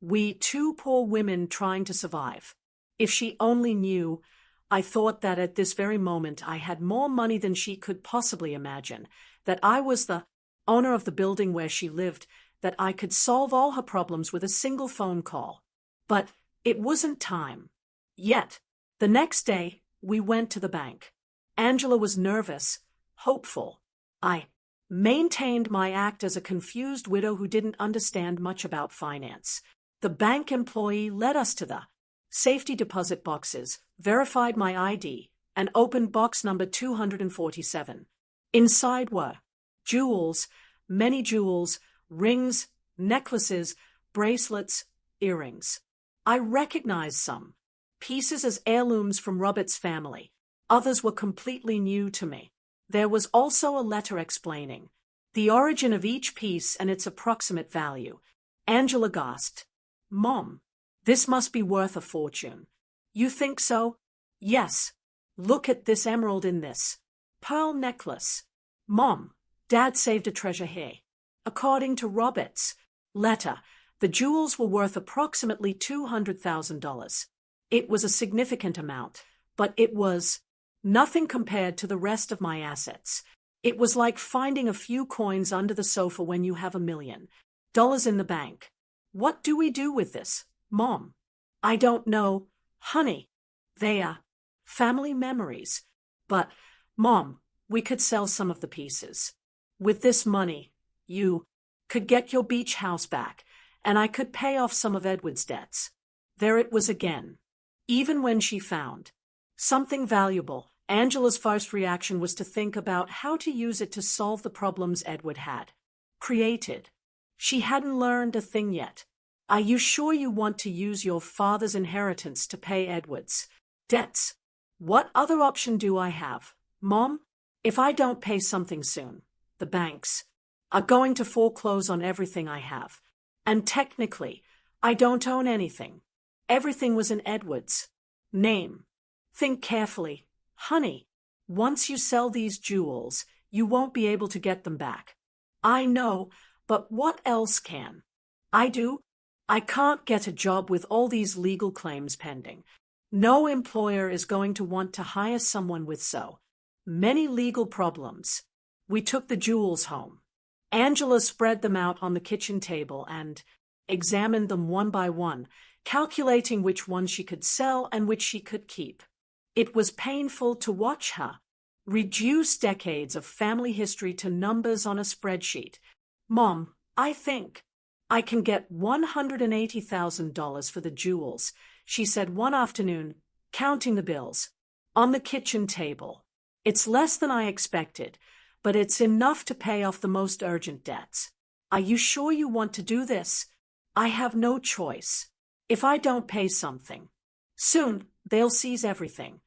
We two poor women trying to survive. If she only knew, I thought that at this very moment I had more money than she could possibly imagine, that I was the owner of the building where she lived, that I could solve all her problems with a single phone call. But it wasn't time yet. The next day, we went to the bank. Angela was nervous, hopeful. I maintained my act as a confused widow who didn't understand much about finance. The bank employee led us to the safety deposit boxes, verified my ID, and opened box number 247. Inside were jewels, many jewels, rings, necklaces, bracelets, earrings. I recognized some pieces as heirlooms from Robert's family. Others were completely new to me. There was also a letter explaining the origin of each piece and its approximate value. Angela gasped. Mom, this must be worth a fortune. You think so? Yes. Look at this emerald in this pearl necklace. Mom, Dad saved a treasure here. According to Robert's letter, the jewels were worth approximately $200,000. It was a significant amount, but it was nothing compared to the rest of my assets. It was like finding a few coins under the sofa when you have $1 million in the bank. What do we do with this, Mom? I don't know, honey. They are family memories. But, Mom, we could sell some of the pieces. With this money, you could get your beach house back, and I could pay off some of Edward's debts. There it was again. Even when she found something valuable, Angela's first reaction was to think about how to use it to solve the problems Edward had created. She hadn't learned a thing yet. Are you sure you want to use your father's inheritance to pay Edward's debts? What other option do I have, Mom? If I don't pay something soon, the banks are going to foreclose on everything I have. And technically, I don't own anything. Everything was in Edward's name. Think carefully, honey. Once you sell these jewels, you won't be able to get them back. I know, but what else can I do? I can't get a job with all these legal claims pending. No employer is going to want to hire someone with so many legal problems. We took the jewels home. Angela spread them out on the kitchen table and examined them one by one, calculating which ones she could sell and which she could keep. It was painful to watch her reduce decades of family history to numbers on a spreadsheet. Mom, I think I can get $180,000 for the jewels, she said one afternoon, counting the bills on the kitchen table. It's less than I expected, but it's enough to pay off the most urgent debts. Are you sure you want to do this? I have no choice. If I don't pay something soon, they'll seize everything.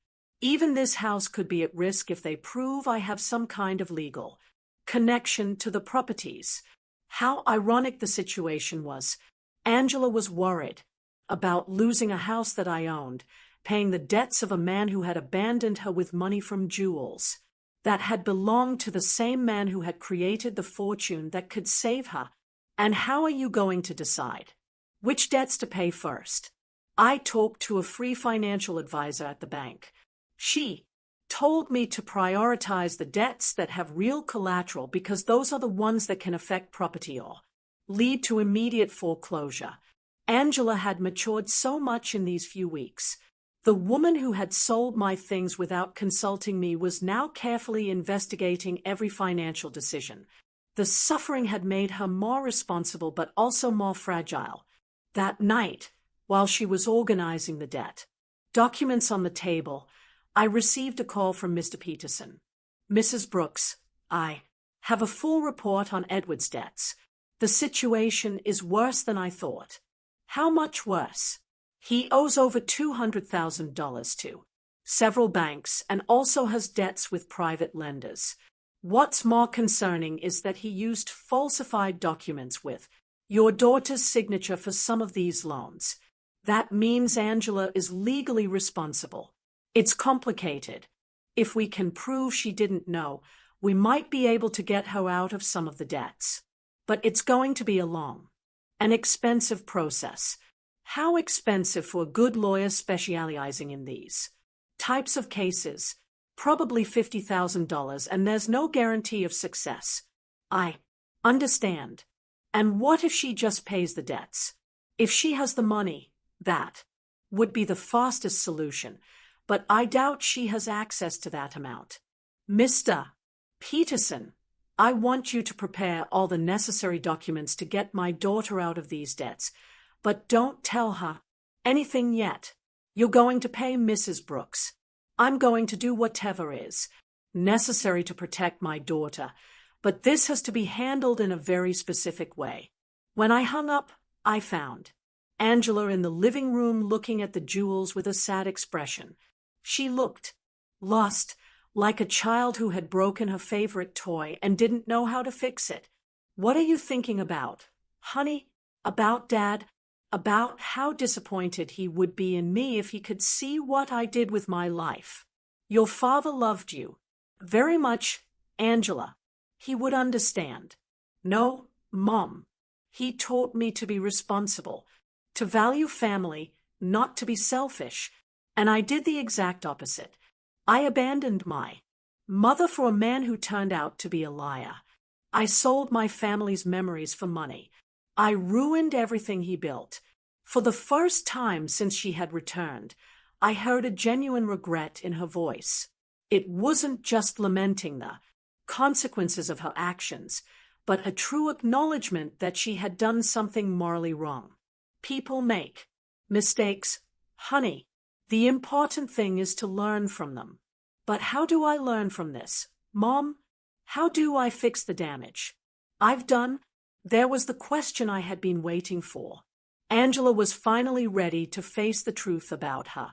Even this house could be at risk if they prove I have some kind of legal connection to the properties. How ironic the situation was. Angela was worried about losing a house that I owned, paying the debts of a man who had abandoned her with money from jewels that had belonged to the same man who had created the fortune that could save her. And how are you going to decide which debts to pay first? I talked to a free financial advisor at the bank. She told me to prioritize the debts that have real collateral because those are the ones that can affect property or lead to immediate foreclosure. Angela had matured so much in these few weeks. The woman who had sold my things without consulting me was now carefully investigating every financial decision. The suffering had made her more responsible but also more fragile. That night, while she was organizing the debt documents on the table, I received a call from Mr. Peterson. Mrs. Brooks, I have a full report on Edward's debts. The situation is worse than I thought. How much worse? He owes over $200,000 to several banks and also has debts with private lenders. What's more concerning is that he used falsified documents with your daughter's signature for some of these loans. That means Angela is legally responsible. It's complicated. If we can prove she didn't know, we might be able to get her out of some of the debts. But it's going to be a long and expensive process. How expensive for a good lawyer specializing in these types of cases? Probably $50,000, and there's no guarantee of success. I understand. And what if she just pays the debts? If she has the money, that would be the fastest solution. But I doubt she has access to that amount. Mr. Peterson, I want you to prepare all the necessary documents to get my daughter out of these debts, but don't tell her anything yet. You're going to pay Mrs. Brooks. I'm going to do whatever is necessary to protect my daughter, but this has to be handled in a very specific way. When I hung up, I found Angela in the living room looking at the jewels with a sad expression. She looked lost, like a child who had broken her favorite toy and didn't know how to fix it. What are you thinking about, honey? About Dad? About how disappointed he would be in me if he could see what I did with my life. Your father loved you very much, Angela. He would understand. No, Mom. He taught me to be responsible, to value family, not to be selfish. And I did the exact opposite. I abandoned my mother for a man who turned out to be a liar. I sold my family's memories for money. I ruined everything he built. For the first time since she had returned, I heard a genuine regret in her voice. It wasn't just lamenting the consequences of her actions, but a true acknowledgement that she had done something morally wrong. People make mistakes, honey. The important thing is to learn from them. But how do I learn from this, Mom? How do I fix the damage I've done? There was the question I had been waiting for. Angela was finally ready to face the truth about her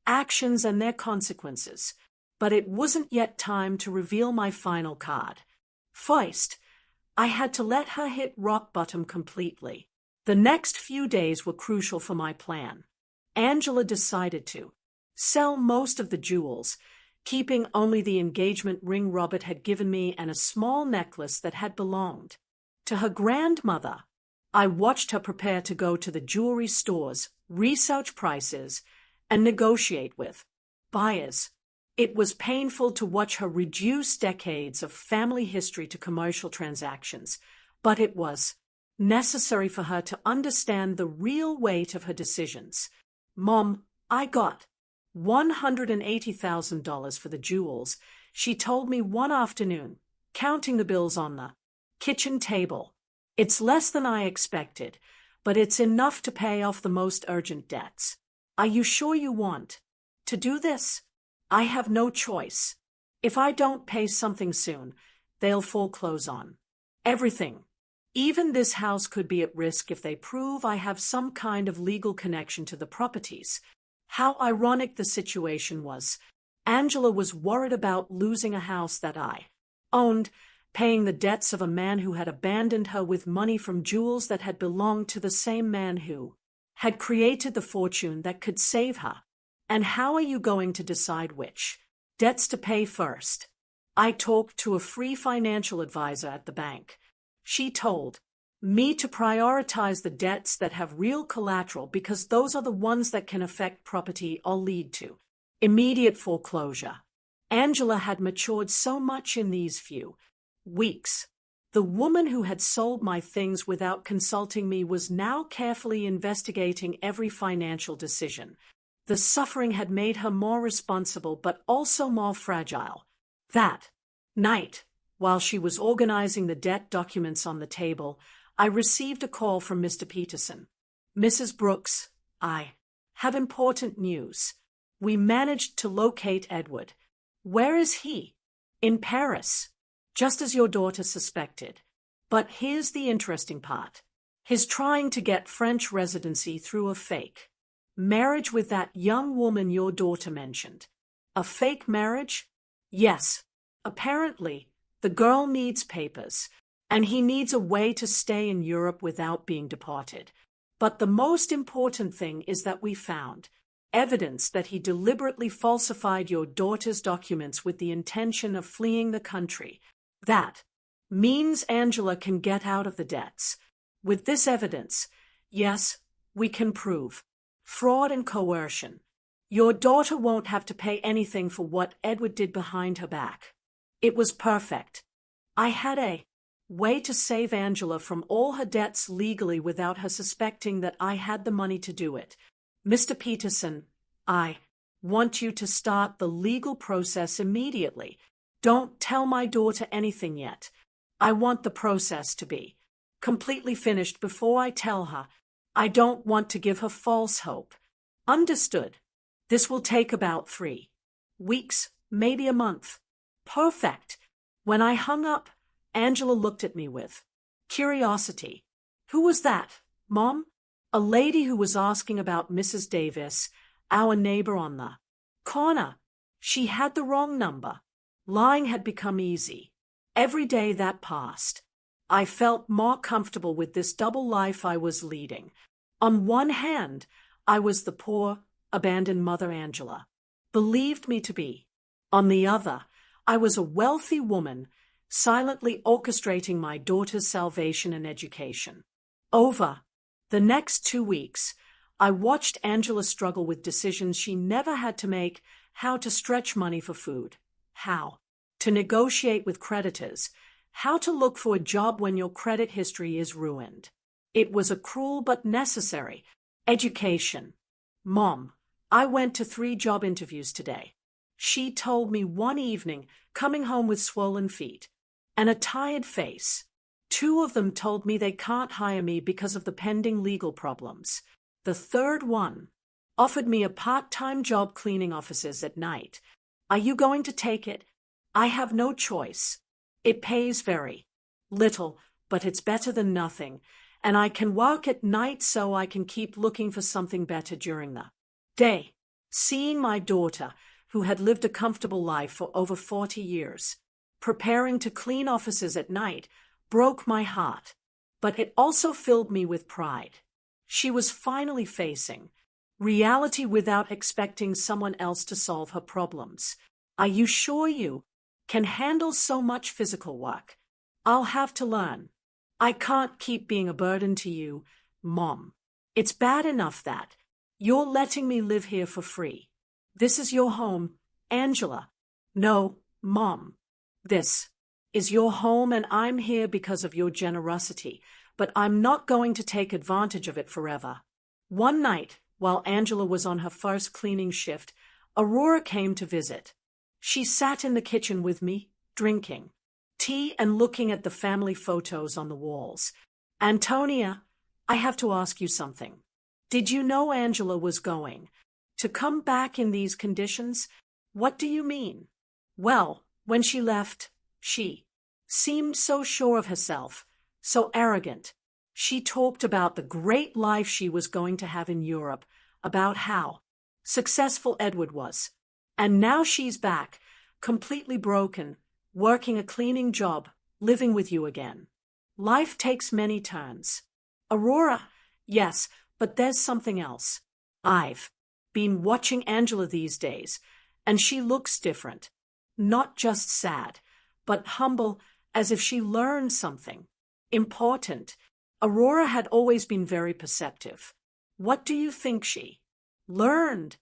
actions and their consequences, but it wasn't yet time to reveal my final card. First, I had to let her hit rock bottom completely. The next few days were crucial for my plan. Angela decided to sell most of the jewels, keeping only the engagement ring Robert had given me and a small necklace that had belonged to her grandmother. I watched her prepare to go to the jewelry stores, research prices, and negotiate with buyers. It was painful to watch her reduce decades of family history to commercial transactions, but it was necessary for her to understand the real weight of her decisions. Mom, I got $180,000 for the jewels, she told me one afternoon, counting the bills on the kitchen table. It's less than I expected, but it's enough to pay off the most urgent debts. Are you sure you want to do this? I have no choice. If I don't pay something soon, they'll foreclose on everything. Even this house could be at risk if they prove I have some kind of legal connection to the properties. How ironic the situation was. Angela was worried about losing a house that I owned, paying the debts of a man who had abandoned her with money from jewels that had belonged to the same man who had created the fortune that could save her. And how are you going to decide which debts to pay first? I talked to a free financial advisor at the bank. She told me to prioritize the debts that have real collateral because those are the ones that can affect property or lead to immediate foreclosure. Angela had matured so much in these few weeks. The woman who had sold my things without consulting me was now carefully investigating every financial decision. The suffering had made her more responsible but also more fragile. That night, while she was organizing the debt documents on the table, I received a call from Mr. Peterson. Mrs. Brooks, I have important news. We managed to locate Edward. Where is he? In Paris, just as your daughter suspected. But here's the interesting part. He's trying to get French residency through a fake marriage with that young woman your daughter mentioned. A fake marriage? Yes. Apparently, the girl needs papers, and he needs a way to stay in Europe without being deported. But the most important thing is that we found evidence that he deliberately falsified your daughter's documents with the intention of fleeing the country. That means Angela can get out of the debts. With this evidence, yes, we can prove fraud and coercion. Your daughter won't have to pay anything for what Edward did behind her back. It was perfect. I had a way to save Angela from all her debts legally without her suspecting that I had the money to do it. Mr. Peterson, I want you to start the legal process immediately. Don't tell my daughter anything yet. I want the process to be completely finished before I tell her. I don't want to give her false hope. Understood. This will take about 3 weeks, maybe a month. Perfect. When I hung up, Angela looked at me with curiosity. Who was that, Mom? A lady who was asking about Mrs. Davis, our neighbor on the corner. She had the wrong number. Lying had become easy. Every day that passed, I felt more comfortable with this double life I was leading. On one hand, I was the poor, abandoned mother Angela believed me to be. On the other, I was a wealthy woman, silently orchestrating my daughter's salvation and education. Over the next 2 weeks, I watched Angela struggle with decisions she never had to make: how to stretch money for food, how to negotiate with creditors, how to look for a job when your credit history is ruined. It was a cruel but necessary Education. Mom, I went to 3 job interviews today. She told me one evening, coming home with swollen feet and a tired face. 2 of them told me they can't hire me because of the pending legal problems. The third one offered me a part-time job cleaning offices at night. Are you going to take it? I have no choice. It pays very little, but it's better than nothing, and I can work at night so I can keep looking for something better during the day. Seeing my daughter, who had lived a comfortable life for over 40 years, preparing to clean offices at night, broke my heart. But it also filled me with pride. She was finally facing reality without expecting someone else to solve her problems. Are you sure you can handle so much physical work? I'll have to learn. I can't keep being a burden to you, Mom. It's bad enough that you're letting me live here for free. This is your home, Angela. No, Mom. This is your home and I'm here because of your generosity, but I'm not going to take advantage of it forever. One night, while Angela was on her first cleaning shift, Aurora came to visit. She sat in the kitchen with me, drinking tea and looking at the family photos on the walls. Antonia, I have to ask you something. Did you know Angela was going to come back in these conditions? What do you mean? Well, when she left, she seemed so sure of herself, so arrogant. She talked about the great life she was going to have in Europe, about how successful Edward was. And now she's back, completely broken, working a cleaning job, living with you again. Life takes many turns. Aurora, yes, but there's something else. I've been watching Angela these days, and she looks different. Not just sad, but humble, as if she learned something important. Aurora had always been very perceptive. What do you think she learned?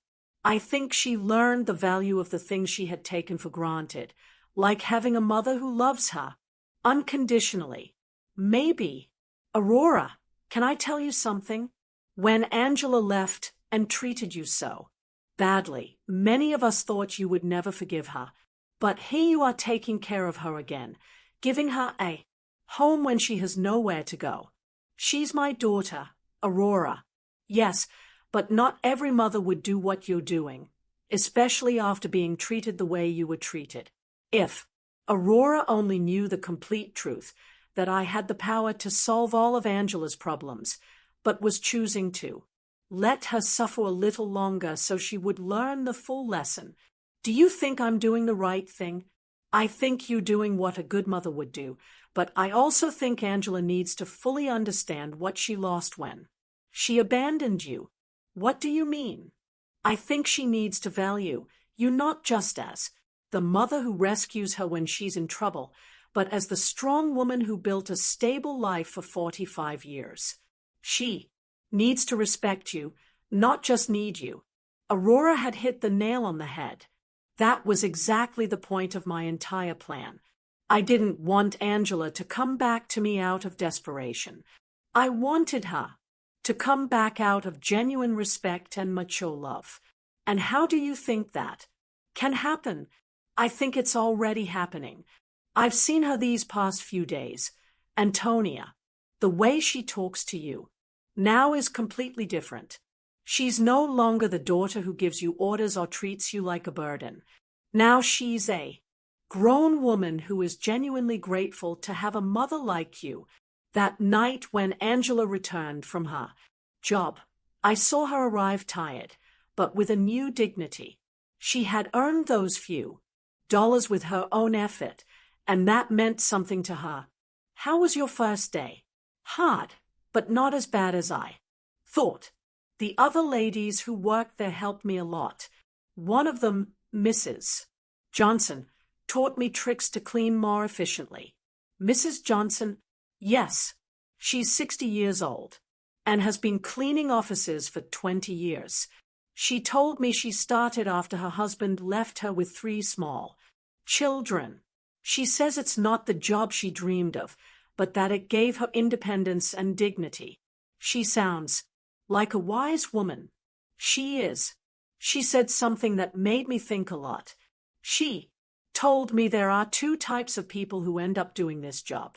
I think she learned the value of the things she had taken for granted, like having a mother who loves her unconditionally. Maybe. Aurora, can I tell you something? When Angela left and treated you so badly, many of us thought you would never forgive her. But here you are taking care of her again, giving her a home when she has nowhere to go. She's my daughter, Aurora. Yes, but not every mother would do what you're doing, especially after being treated the way you were treated. If Aurora only knew the complete truth, that I had the power to solve all of Angela's problems, but was choosing to let her suffer a little longer so she would learn the full lesson. Do you think I'm doing the right thing? I think you're doing what a good mother would do, but I also think Angela needs to fully understand what she lost when she abandoned you. What do you mean? I think she needs to value you not just as the mother who rescues her when she's in trouble, but as the strong woman who built a stable life for 45 years. She needs to respect you, not just need you. Aurora had hit the nail on the head. That was exactly the point of my entire plan. I didn't want Angela to come back to me out of desperation. I wanted her to come back out of genuine respect and mature love. And how do you think that can happen? I think it's already happening. I've seen her these past few days. Antonia, the way she talks to you now is completely different. She's no longer the daughter who gives you orders or treats you like a burden. Now she's a grown woman who is genuinely grateful to have a mother like you. That night when Angela returned from her job, I saw her arrive tired, but with a new dignity. She had earned those few dollars with her own effort, and that meant something to her. How was your first day? Hard, but not as bad as I thought. The other ladies who worked there helped me a lot. One of them, Mrs. Johnson, taught me tricks to clean more efficiently. Mrs. Johnson? Yes. She's 60 years old and has been cleaning offices for 20 years. She told me she started after her husband left her with 3 small children. She says it's not the job she dreamed of, but that it gave her independence and dignity. She sounds Like a wise woman. She is. She said something that made me think a lot. She told me there are two types of people who end up doing this job.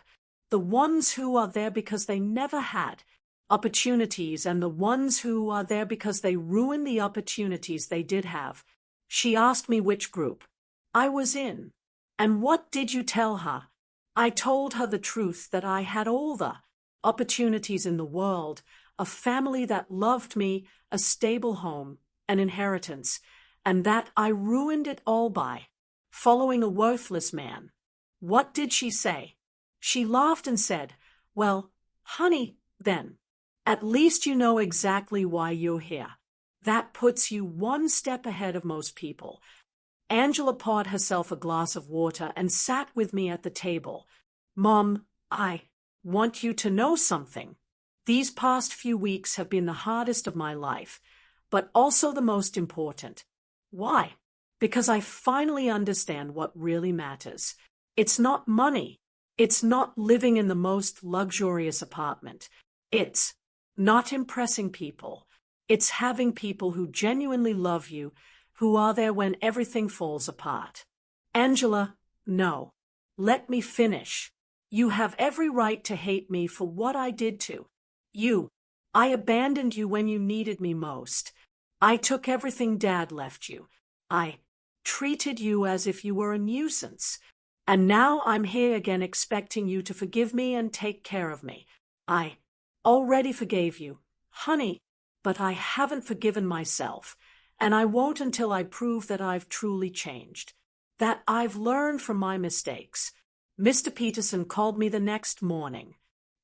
The ones who are there because they never had opportunities, and the ones who are there because they ruin the opportunities they did have. She asked me which group I was in. And what did you tell her? I told her the truth, that I had all the opportunities in the world, a family that loved me, a stable home, an inheritance, and that I ruined it all by following a worthless man. What did she say? She laughed and said, "Well, honey, then, at least you know exactly why you're here. That puts you one step ahead of most people." Angela poured herself a glass of water and sat with me at the table. "Mom, I want you to know something. These past few weeks have been the hardest of my life, but also the most important. Why? Because I finally understand what really matters. It's not money. It's not living in the most luxurious apartment. It's not impressing people. It's having people who genuinely love you, who are there when everything falls apart." Angela, no. Let me finish. You have every right to hate me for what I did to you. I abandoned you when you needed me most. I took everything Dad left you. I treated you as if you were a nuisance. And now I'm here again expecting you to forgive me and take care of me. I already forgave you, honey, but I haven't forgiven myself, and I won't until I prove that I've truly changed, that I've learned from my mistakes. Mr. Peterson called me the next morning.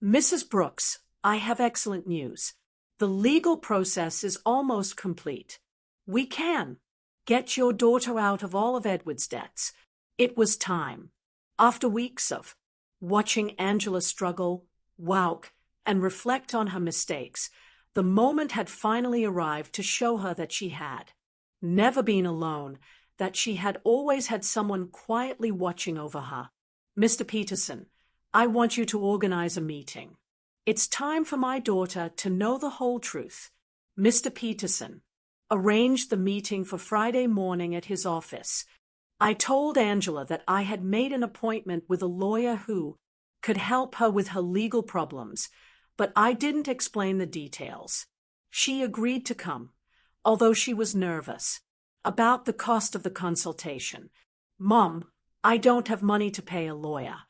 "Mrs. Brooks, I have excellent news. The legal process is almost complete. We can get your daughter out of all of Edward's debts." It was time. After weeks of watching Angela struggle, walk, and reflect on her mistakes, the moment had finally arrived to show her that she had never been alone, that she had always had someone quietly watching over her. "Mr. Peterson, I want you to organize a meeting. It's time for my daughter to know the whole truth." Mr. Peterson arranged the meeting for Friday morning at his office. I told Angela that I had made an appointment with a lawyer who could help her with her legal problems, but I didn't explain the details. She agreed to come, although she was nervous about the cost of the consultation. "Mom, I don't have money to pay a lawyer.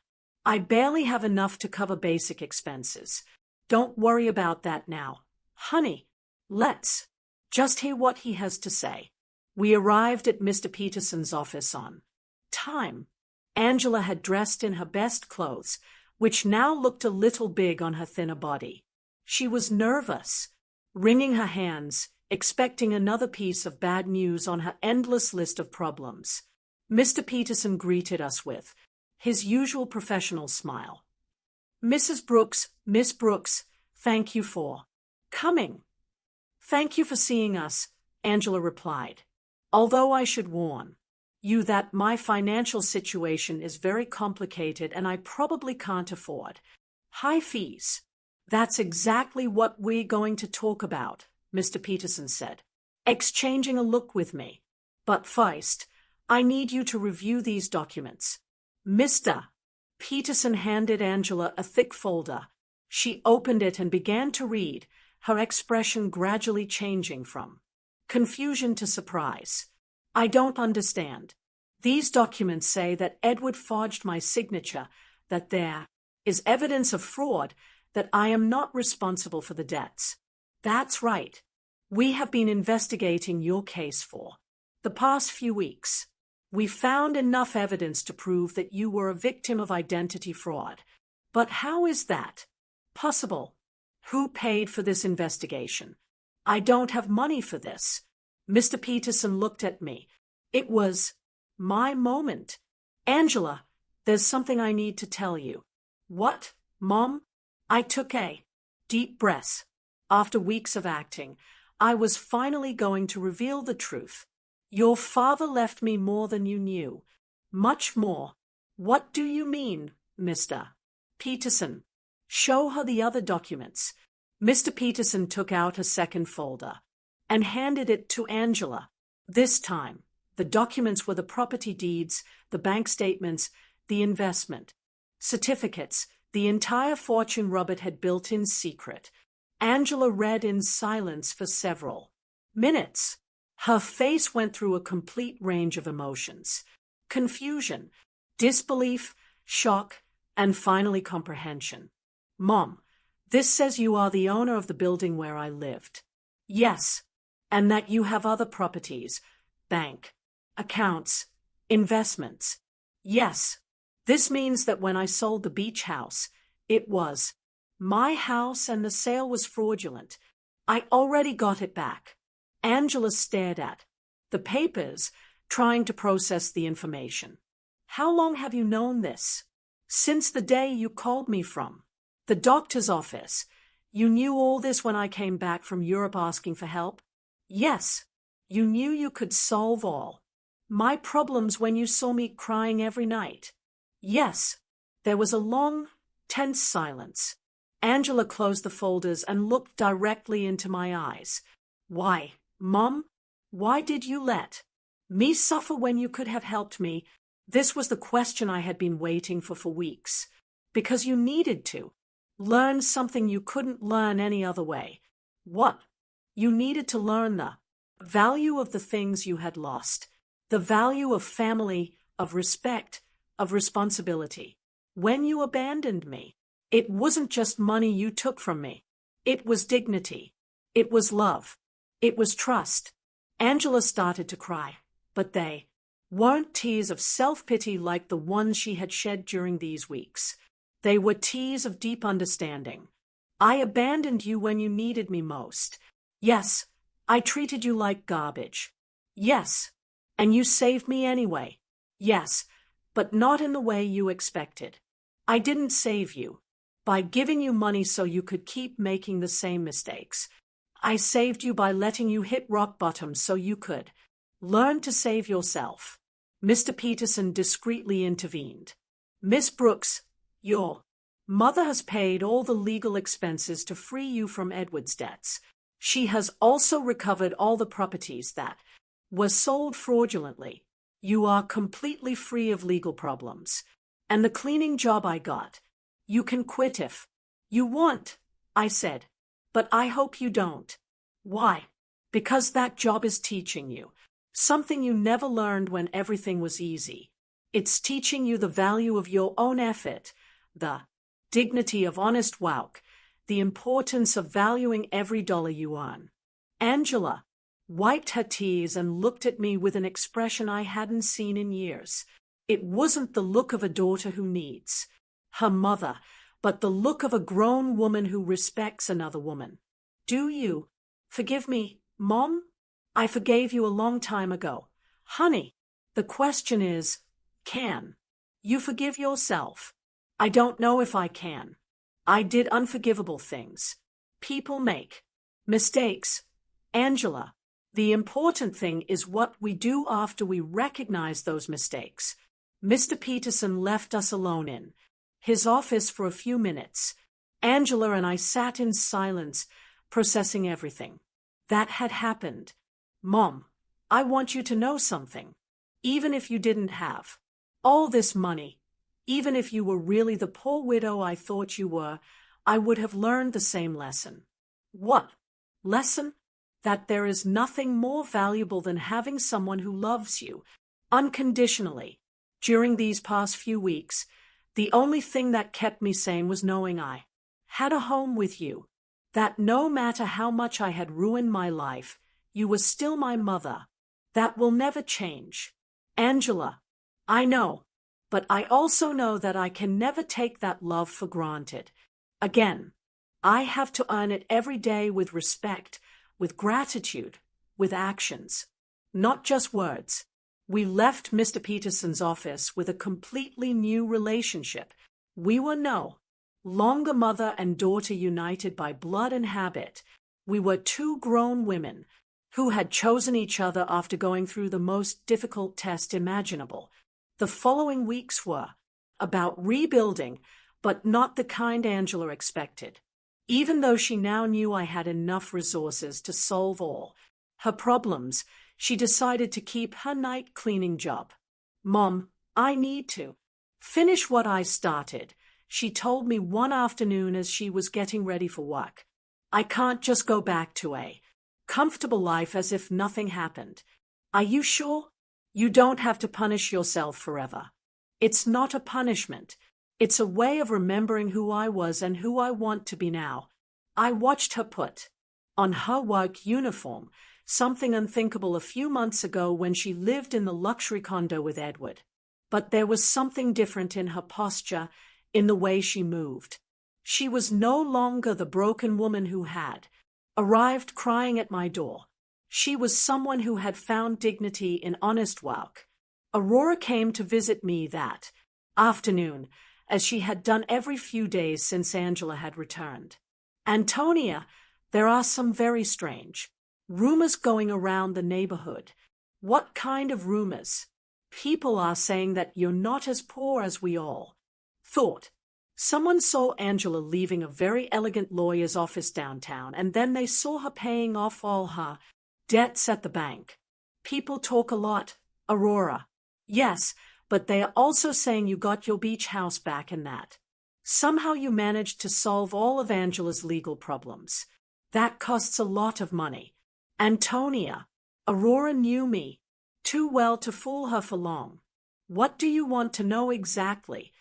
I barely have enough to cover basic expenses. Don't worry about that now. Honey, let's just hear what he has to say." We arrived at Mr. Peterson's office on time. Angela had dressed in her best clothes, which now looked a little big on her thinner body. She was nervous, wringing her hands, expecting another piece of bad news on her endless list of problems. Mr. Peterson greeted us with his usual professional smile. "Mrs. Brooks, Miss Brooks, thank you for coming." "Thank you for seeing us," Angela replied. "Although I should warn you that my financial situation is very complicated and I probably can't afford high fees." "That's exactly what we're going to talk about," Mr. Peterson said, exchanging a look with me. "But first, I need you to review these documents." Mr. Peterson handed Angela a thick folder. She opened it and began to read, her expression gradually changing from confusion to surprise. "I don't understand. These documents say that Edward forged my signature, that there is evidence of fraud, that I am not responsible for the debts." "That's right. We have been investigating your case for the past few weeks. We found enough evidence to prove that you were a victim of identity fraud. But how is that possible? Who paid for this investigation? I don't have money for this." Mr. Peterson looked at me. It was my moment. "Angela, there's something I need to tell you." "What, Mom?" I took a deep breath. After weeks of acting, I was finally going to reveal the truth. "Your father left me more than you knew. Much more." "What do you mean, Mr. Peterson?" "Show her the other documents." Mr. Peterson took out a second folder and handed it to Angela. This time, the documents were the property deeds, the bank statements, the investment certificates, the entire fortune Robert had built in secret. Angela read in silence for several minutes. Her face went through a complete range of emotions: confusion, disbelief, shock, and finally comprehension. "Mom, this says you are the owner of the building where I lived." "Yes, and that you have other properties, bank accounts, investments." "Yes. This means that when I sold the beach house, it was my house and the sale was fraudulent. I already got it back." Angela stared at the papers, trying to process the information. "How long have you known this?" "Since the day you called me from the doctor's office." "You knew all this when I came back from Europe asking for help?" "Yes. You knew you could solve all my problems when you saw me crying every night?" "Yes." There was a long, tense silence. Angela closed the folders and looked directly into my eyes. "Why, Mom? Why did you let me suffer when you could have helped me?" This was the question I had been waiting for weeks. "Because you needed to learn something you couldn't learn any other way." "What?" "You needed to learn the value of the things you had lost. The value of family, of respect, of responsibility. When you abandoned me, it wasn't just money you took from me. It was dignity. It was love. It was trust." Angela started to cry, but they weren't tears of self-pity like the ones she had shed during these weeks. They were tears of deep understanding. "I abandoned you when you needed me most. Yes, I treated you like garbage. Yes, and you saved me anyway. Yes, but not in the way you expected. I didn't save you by giving you money so you could keep making the same mistakes. I saved you by letting you hit rock bottom so you could learn to save yourself." Mr. Peterson discreetly intervened. "Miss Brooks, your mother has paid all the legal expenses to free you from Edward's debts. She has also recovered all the properties that were sold fraudulently. You are completely free of legal problems. And the cleaning job I got, you can quit if you want," I said. "But I hope you don't." "Why?" "Because that job is teaching you something you never learned when everything was easy. It's teaching you the value of your own effort, the dignity of honest work, the importance of valuing every dollar you earn." Angela wiped her tears and looked at me with an expression I hadn't seen in years. It wasn't the look of a daughter who needs her mother, but the look of a grown woman who respects another woman. "Do you forgive me, Mom?" "I forgave you a long time ago, honey. The question is, can you forgive yourself?" "I don't know if I can. I did unforgivable things. People make mistakes, Angela. The important thing is what we do after we recognize those mistakes." Mr. Peterson left us alone in his office for a few minutes. Angela and I sat in silence, processing everything that had happened. "Mom, I want you to know something. Even if you didn't have all this money, even if you were really the poor widow I thought you were, I would have learned the same lesson." "What lesson?" "That there is nothing more valuable than having someone who loves you unconditionally. During these past few weeks, the only thing that kept me sane was knowing I had a home with you. That no matter how much I had ruined my life, you were still my mother. That will never change." "Angela, I know, but I also know that I can never take that love for granted. Again, I have to earn it every day with respect, with gratitude, with actions, not just words." We left Mr. Peterson's office with a completely new relationship. We were no longer mother and daughter united by blood and habit. We were two grown women who had chosen each other after going through the most difficult test imaginable. The following weeks were about rebuilding, but not the kind Angela expected. Even though she now knew I had enough resources to solve all her problems, she decided to keep her night cleaning job. "Mom, I need to finish what I started," she told me one afternoon as she was getting ready for work. "I can't just go back to a comfortable life as if nothing happened." "Are you sure? You don't have to punish yourself forever." "It's not a punishment. It's a way of remembering who I was and who I want to be now." I watched her put on her work uniform, something unthinkable a few months ago when she lived in the luxury condo with Edward. But there was something different in her posture, in the way she moved. She was no longer the broken woman who had arrived crying at my door. She was someone who had found dignity in honest work. Aurora came to visit me that afternoon, as she had done every few days since Angela had returned. "Antonia, there are some very strange rumors going around the neighborhood." "What kind of rumors?" "People are saying that you're not as poor as we all thought. Someone saw Angela leaving a very elegant lawyer's office downtown, and then they saw her paying off all her debts at the bank." "People talk a lot, Aurora." "Yes, but they are also saying you got your beach house back and that somehow you managed to solve all of Angela's legal problems. That costs a lot of money." "Antonia, Aurora knew me too well to fool her for long." "What do you want to know exactly?"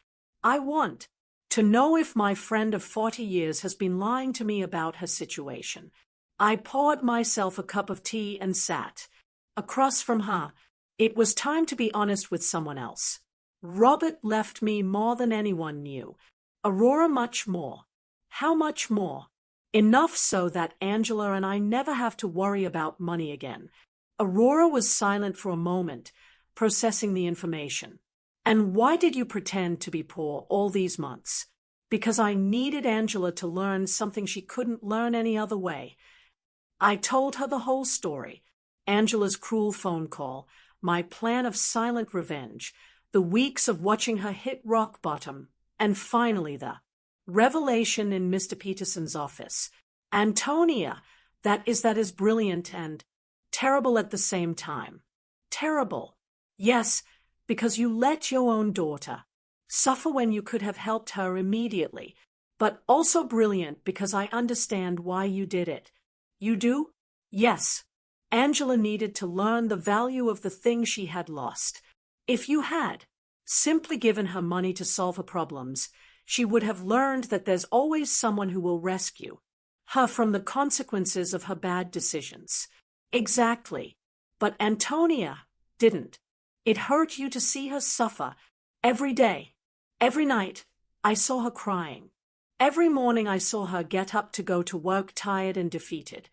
"I want to know if my friend of 40 years has been lying to me about her situation." I poured myself a cup of tea and sat across from her. It was time to be honest with someone else. "Robert left me more than anyone knew. Aurora, much more." "How much more?" "Enough so that Angela and I never have to worry about money again." Aurora was silent for a moment, processing the information. "And why did you pretend to be poor all these months?" "Because I needed Angela to learn something she couldn't learn any other way." I told her the whole story. Angela's cruel phone call, my plan of silent revenge, the weeks of watching her hit rock bottom, and finally the revelation in Mr. Peterson's office. "Antonia, that is brilliant and terrible at the same time." "Terrible?" "Yes, because you let your own daughter suffer when you could have helped her immediately. But also brilliant because I understand why you did it." "You do?" "Yes. Angela needed to learn the value of the things she had lost. If you had simply given her money to solve her problems, she would have learned that there's always someone who will rescue her from the consequences of her bad decisions." "Exactly. But Antonia didn't. It hurt you to see her suffer every day, every night. I saw her crying. Every morning I saw her get up to go to work tired and defeated.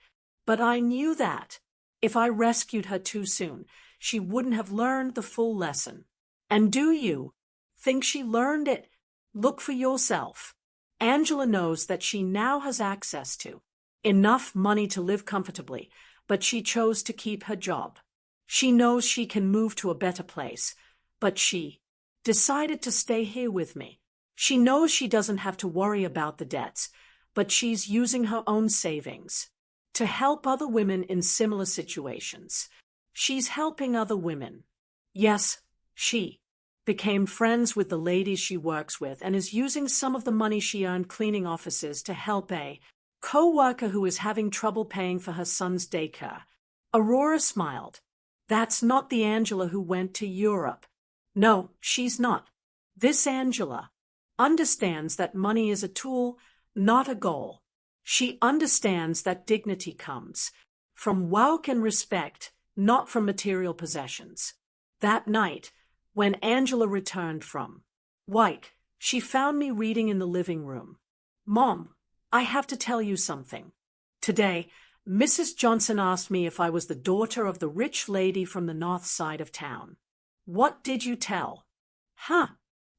But I knew that if I rescued her too soon, she wouldn't have learned the full lesson." "And do you think she learned it?" "Look for yourself. Angela knows that she now has access to enough money to live comfortably, but she chose to keep her job. She knows she can move to a better place, but she decided to stay here with me. She knows she doesn't have to worry about the debts, but she's using her own savings to help other women in similar situations. She's helping other women." "Yes, she became friends with the ladies she works with and is using some of the money she earned cleaning offices to help a co-worker who is having trouble paying for her son's daycare." Aurora smiled. "That's not the Angela who went to Europe." "No, she's not. This Angela understands that money is a tool, not a goal. She understands that dignity comes from work and respect, not from material possessions." That night, when Angela returned from work, she found me reading in the living room. "Mom, I have to tell you something. Today, Mrs. Johnson asked me if I was the daughter of the rich lady from the north side of town." "What did you tell?" "Huh."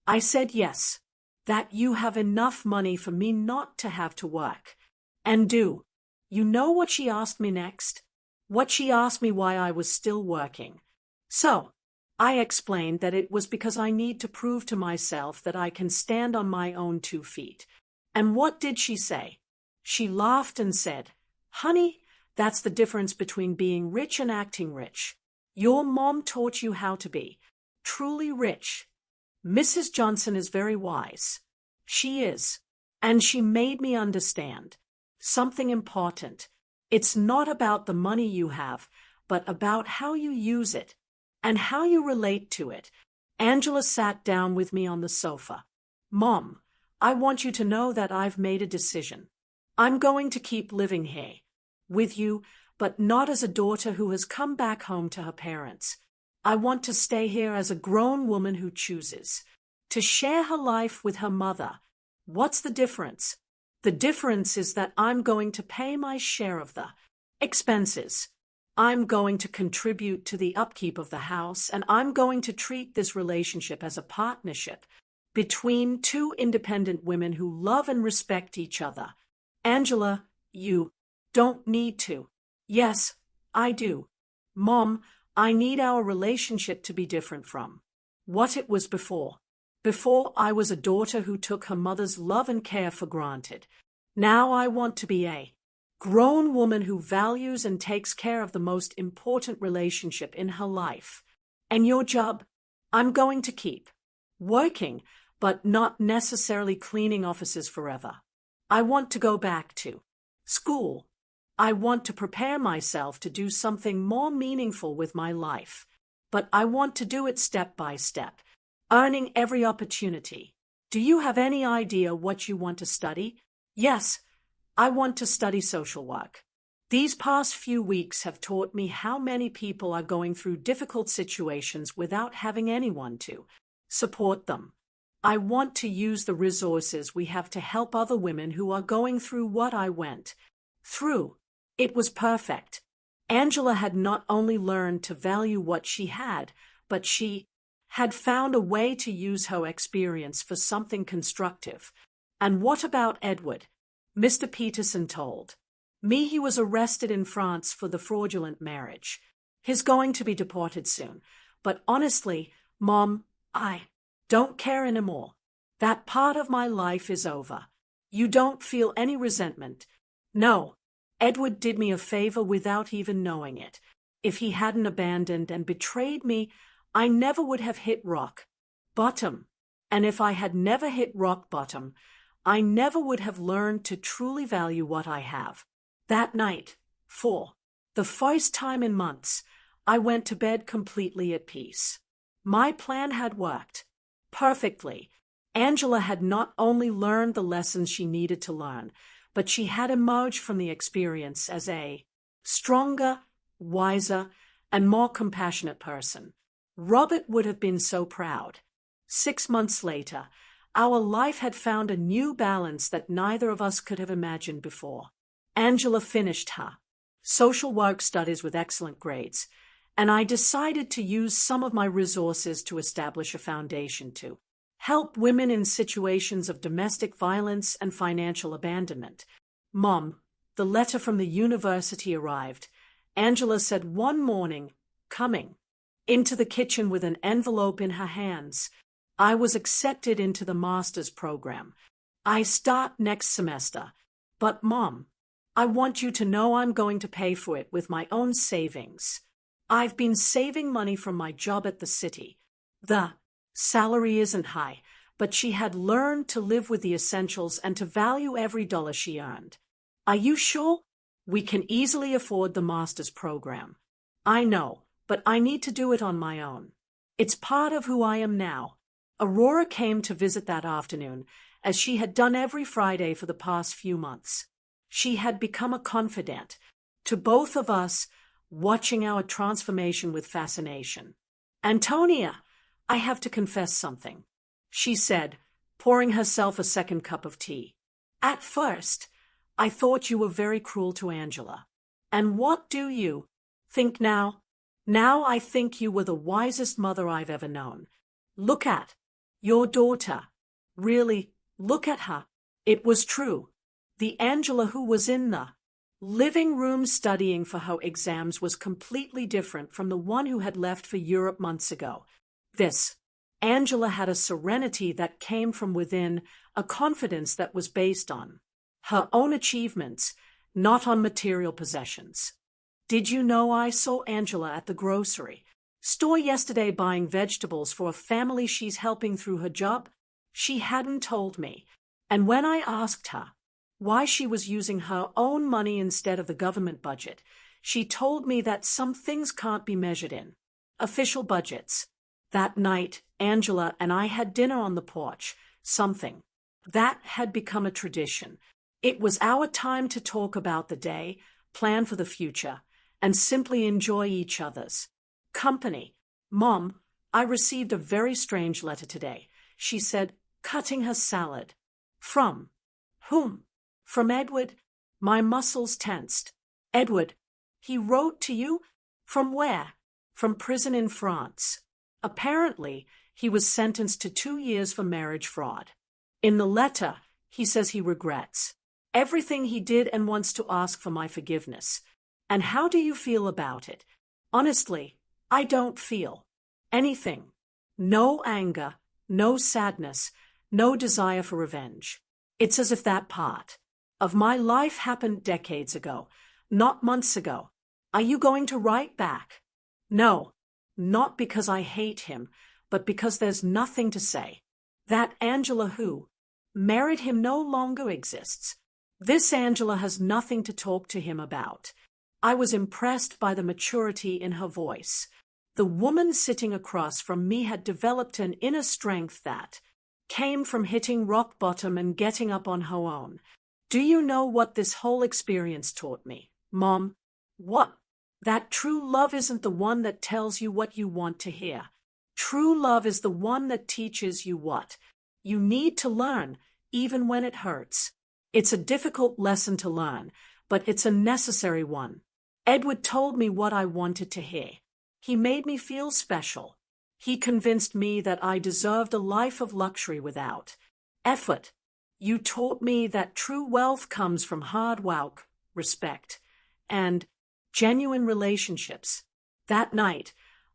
I said yes. That you have enough money for me not to have to work. And do you know what she asked me next? What she asked me why I was still working. So I explained that it was because I need to prove to myself that I can stand on my own 2 feet. And what did she say? She laughed and said, "Honey, that's the difference between being rich and acting rich. Your mom taught you how to be truly rich. Mrs. Johnson is very wise. She is. And she made me understand something important. It's not about the money you have, but about how you use it and how you relate to it." Angela sat down with me on the sofa. "Mom, I want you to know that I've made a decision. I'm going to keep living here with you, but not as a daughter who has come back home to her parents. I want to stay here as a grown woman who chooses to share her life with her mother. What's the difference? The difference is that I'm going to pay my share of the expenses. I'm going to contribute to the upkeep of the house, and I'm going to treat this relationship as a partnership between two independent women who love and respect each other. Angela, you don't need to." "Yes, I do. Mom, I need our relationship to be different from what it was before. Before, I was a daughter who took her mother's love and care for granted. Now I want to be a grown woman who values and takes care of the most important relationship in her life. And your job? I'm going to keep working, but not necessarily cleaning offices forever. I want to go back to school. I want to prepare myself to do something more meaningful with my life, but I want to do it step by step, earning every opportunity. Do you have any idea what you want to study?" "Yes, I want to study social work. These past few weeks have taught me how many people are going through difficult situations without having anyone to support them. I want to use the resources we have to help other women who are going through what I went through." It was perfect. Angela had not only learned to value what she had, but she had found a way to use her experience for something constructive. "And what about Edward?" Mr. Peterson told me he was arrested in France for the fraudulent marriage. He's going to be deported soon. But honestly, Mom, I don't care anymore. That part of my life is over. You don't feel any resentment? No. Edward did me a favor without even knowing it. If he hadn't abandoned and betrayed me, I never would have hit rock bottom. And if I had never hit rock bottom, I never would have learned to truly value what I have. That night, for the first time in months, I went to bed completely at peace. My plan had worked perfectly. Angela had not only learned the lessons she needed to learn, but she had emerged from the experience as a stronger, wiser, and more compassionate person. Robert would have been so proud. 6 months later, our life had found a new balance that neither of us could have imagined before. Angela finished her social work studies with excellent grades, and I decided to use some of my resources to establish a foundation to help women in situations of domestic violence and financial abandonment. Mom, the letter from the university arrived. Angela said one morning, coming into the kitchen with an envelope in her hands. I was accepted into the master's program. I start next semester. But Mom, I want you to know I'm going to pay for it with my own savings. I've been saving money from my job at the city. The salary isn't high, but she had learned to live with the essentials and to value every dollar she earned. Are you sure? We can easily afford the master's program. I know, but I need to do it on my own. It's part of who I am now. Aurora came to visit that afternoon, as she had done every Friday for the past few months. She had become a confidant to both of us, watching our transformation with fascination. Antonia, I have to confess something, she said, pouring herself a second cup of tea. At first, I thought you were very cruel to Angela. And what do you think now? Now I think you were the wisest mother I've ever known. Look at your daughter. Really, look at her. It was true. The Angela who was in the living room studying for her exams was completely different from the one who had left for Europe months ago. This Angela had a serenity that came from within, a confidence that was based on her own achievements, not on material possessions. Did you know I saw Angela at the grocery store yesterday buying vegetables for a family she's helping through her job? She hadn't told me, and when I asked her why she was using her own money instead of the government budget, she told me that some things can't be measured in official budgets. That night, Angela and I had dinner on the porch, something that had become a tradition. It was our time to talk about the day, plan for the future, and simply enjoy each other's company. Mom, I received a very strange letter today, she said, cutting her salad. From whom? From Edward. My muscles tensed. Edward. He wrote to you? From where? From prison in France. Apparently, he was sentenced to 2 years for marriage fraud. In the letter, he says he regrets everything he did and wants to ask for my forgiveness. And how do you feel about it? Honestly, I don't feel anything. No anger, no sadness, no desire for revenge. It's as if that part of my life happened decades ago, not months ago. Are you going to write back? No, not because I hate him, but because there's nothing to say. That Angela who married him no longer exists. This Angela has nothing to talk to him about. I was impressed by the maturity in her voice. The woman sitting across from me had developed an inner strength that came from hitting rock bottom and getting up on her own. Do you know what this whole experience taught me, Mom? What? That true love isn't the one that tells you what you want to hear. True love is the one that teaches you what you need to learn, even when it hurts. It's a difficult lesson to learn, but it's a necessary one. Edward told me what I wanted to hear. He made me feel special. He convinced me that I deserved a life of luxury without effort. You taught me that true wealth comes from hard work, respect, and genuine relationships. That night,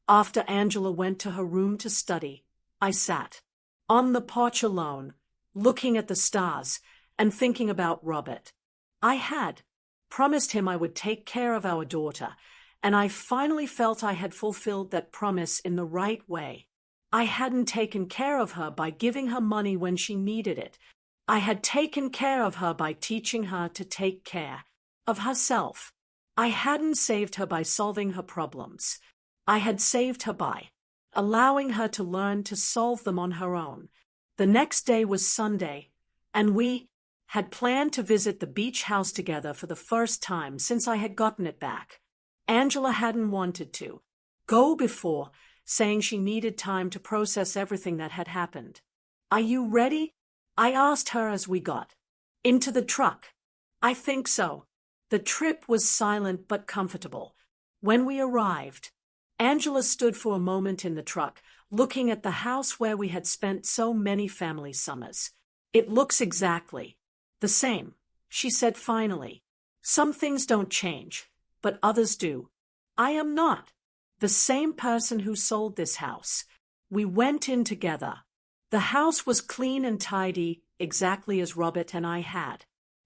after Angela went to her room to study, I sat on the porch alone, looking at the stars and thinking about Robert. I had promised him I would take care of our daughter, and I finally felt I had fulfilled that promise in the right way. I hadn't taken care of her by giving her money when she needed it. I had taken care of her by teaching her to take care of herself. I hadn't saved her by solving her problems. I had saved her by allowing her to learn to solve them on her own. The next day was Sunday, and we had planned to visit the beach house together for the first time since I had gotten it back. Angela hadn't wanted to go before, saying she needed time to process everything that had happened. Are you ready? I asked her as we got into the truck. I think so. The trip was silent but comfortable. When we arrived, Angela stood for a moment in the truck, looking at the house where we had spent so many family summers. It looks exactly the same, she said finally. Some things don't change, but others do. I am not the same person who sold this house. We went in together. The house was clean and tidy, exactly as Robert and I had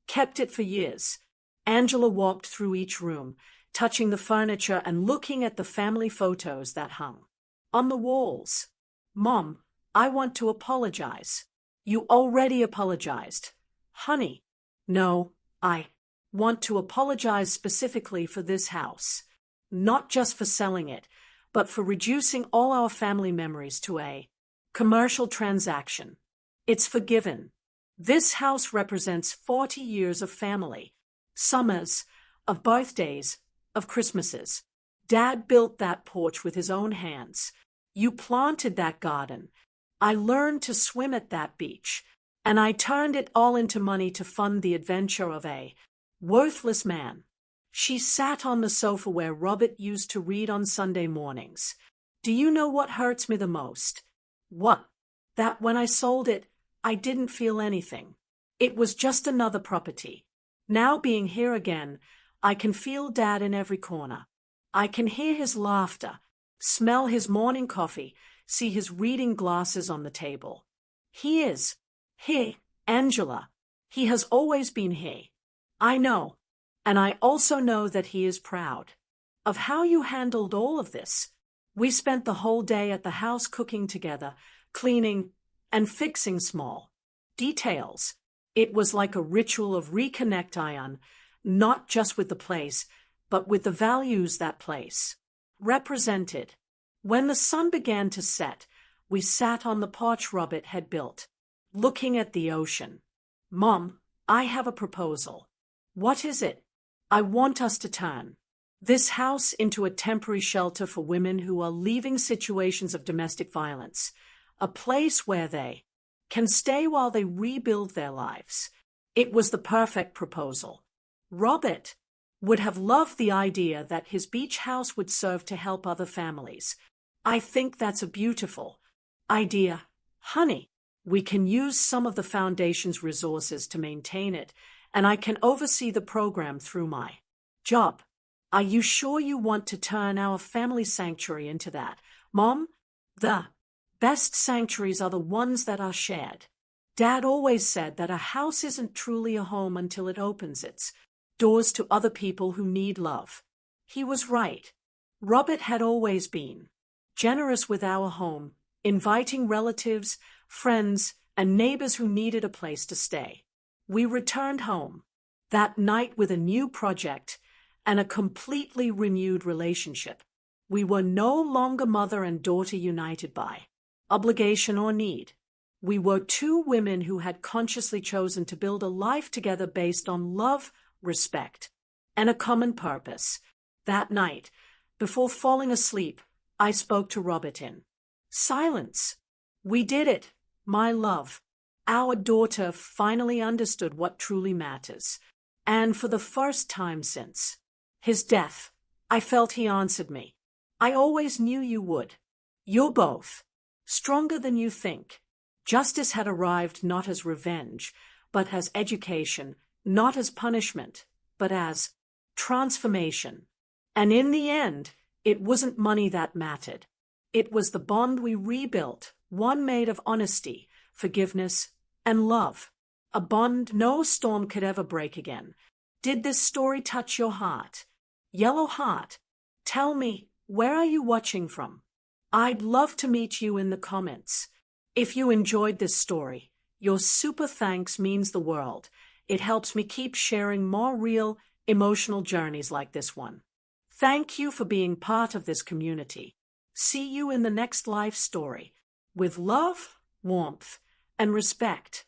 kept it for years. Angela walked through each room, touching the furniture and looking at the family photos that hung on the walls. Mom, I want to apologize. You already apologized. Honey, no, I want to apologize specifically for this house. Not just for selling it, but for reducing all our family memories to a commercial transaction. It's forgiven. This house represents 40 years of family, summers, of birthdays, of Christmases. Dad built that porch with his own hands. You planted that garden. I learned to swim at that beach, and I turned it all into money to fund the adventure of a worthless man. She sat on the sofa where Robert used to read on Sunday mornings. Do you know what hurts me the most? What? That when I sold it, I didn't feel anything. It was just another property. Now being here again, I can feel Dad in every corner. I can hear his laughter, smell his morning coffee, see his reading glasses on the table. He is. Angela. He has always been here. I know. And I also know that he is proud of how you handled all of this. We spent the whole day at the house cooking together, cleaning and fixing small details. It was like a ritual of reconnect, Ian, not just with the place, but with the values that place represented. When the sun began to set, we sat on the porch Robert had built, looking at the ocean. Mom, I have a proposal. What is it? I want us to turn this house into a temporary shelter for women who are leaving situations of domestic violence, a place where they can stay while they rebuild their lives. It was the perfect proposal. Robert would have loved the idea that his beach house would serve to help other families. I think that's a beautiful idea, honey. We can use some of the foundation's resources to maintain it, and I can oversee the program through my job. Are you sure you want to turn our family sanctuary into that, Mom? The best sanctuaries are the ones that are shared. Dad always said that a house isn't truly a home until it opens its doors to other people who need love. He was right. Robert had always been generous with our home, inviting relatives, friends, and neighbors who needed a place to stay. We returned home that night with a new project and a completely renewed relationship. We were no longer mother and daughter united by obligation or need. We were two women who had consciously chosen to build a life together based on love, respect, and a common purpose. That night, before falling asleep, I spoke to Robert in silence. We did it, my love. Our daughter finally understood what truly matters. And for the first time since his death, I felt he answered me. I always knew you would. You're both stronger than you think. Justice had arrived not as revenge, but as education, not as punishment, but as transformation. And in the end, it wasn't money that mattered. It was the bond we rebuilt, one made of honesty, forgiveness, and love. A bond no storm could ever break again. Did this story touch your heart? Yellow Heart, tell me, where are you watching from? I'd love to meet you in the comments. If you enjoyed this story, your super thanks means the world. It helps me keep sharing more real, emotional journeys like this one. Thank you for being part of this community. See you in the next life story. With love, warmth, and respect.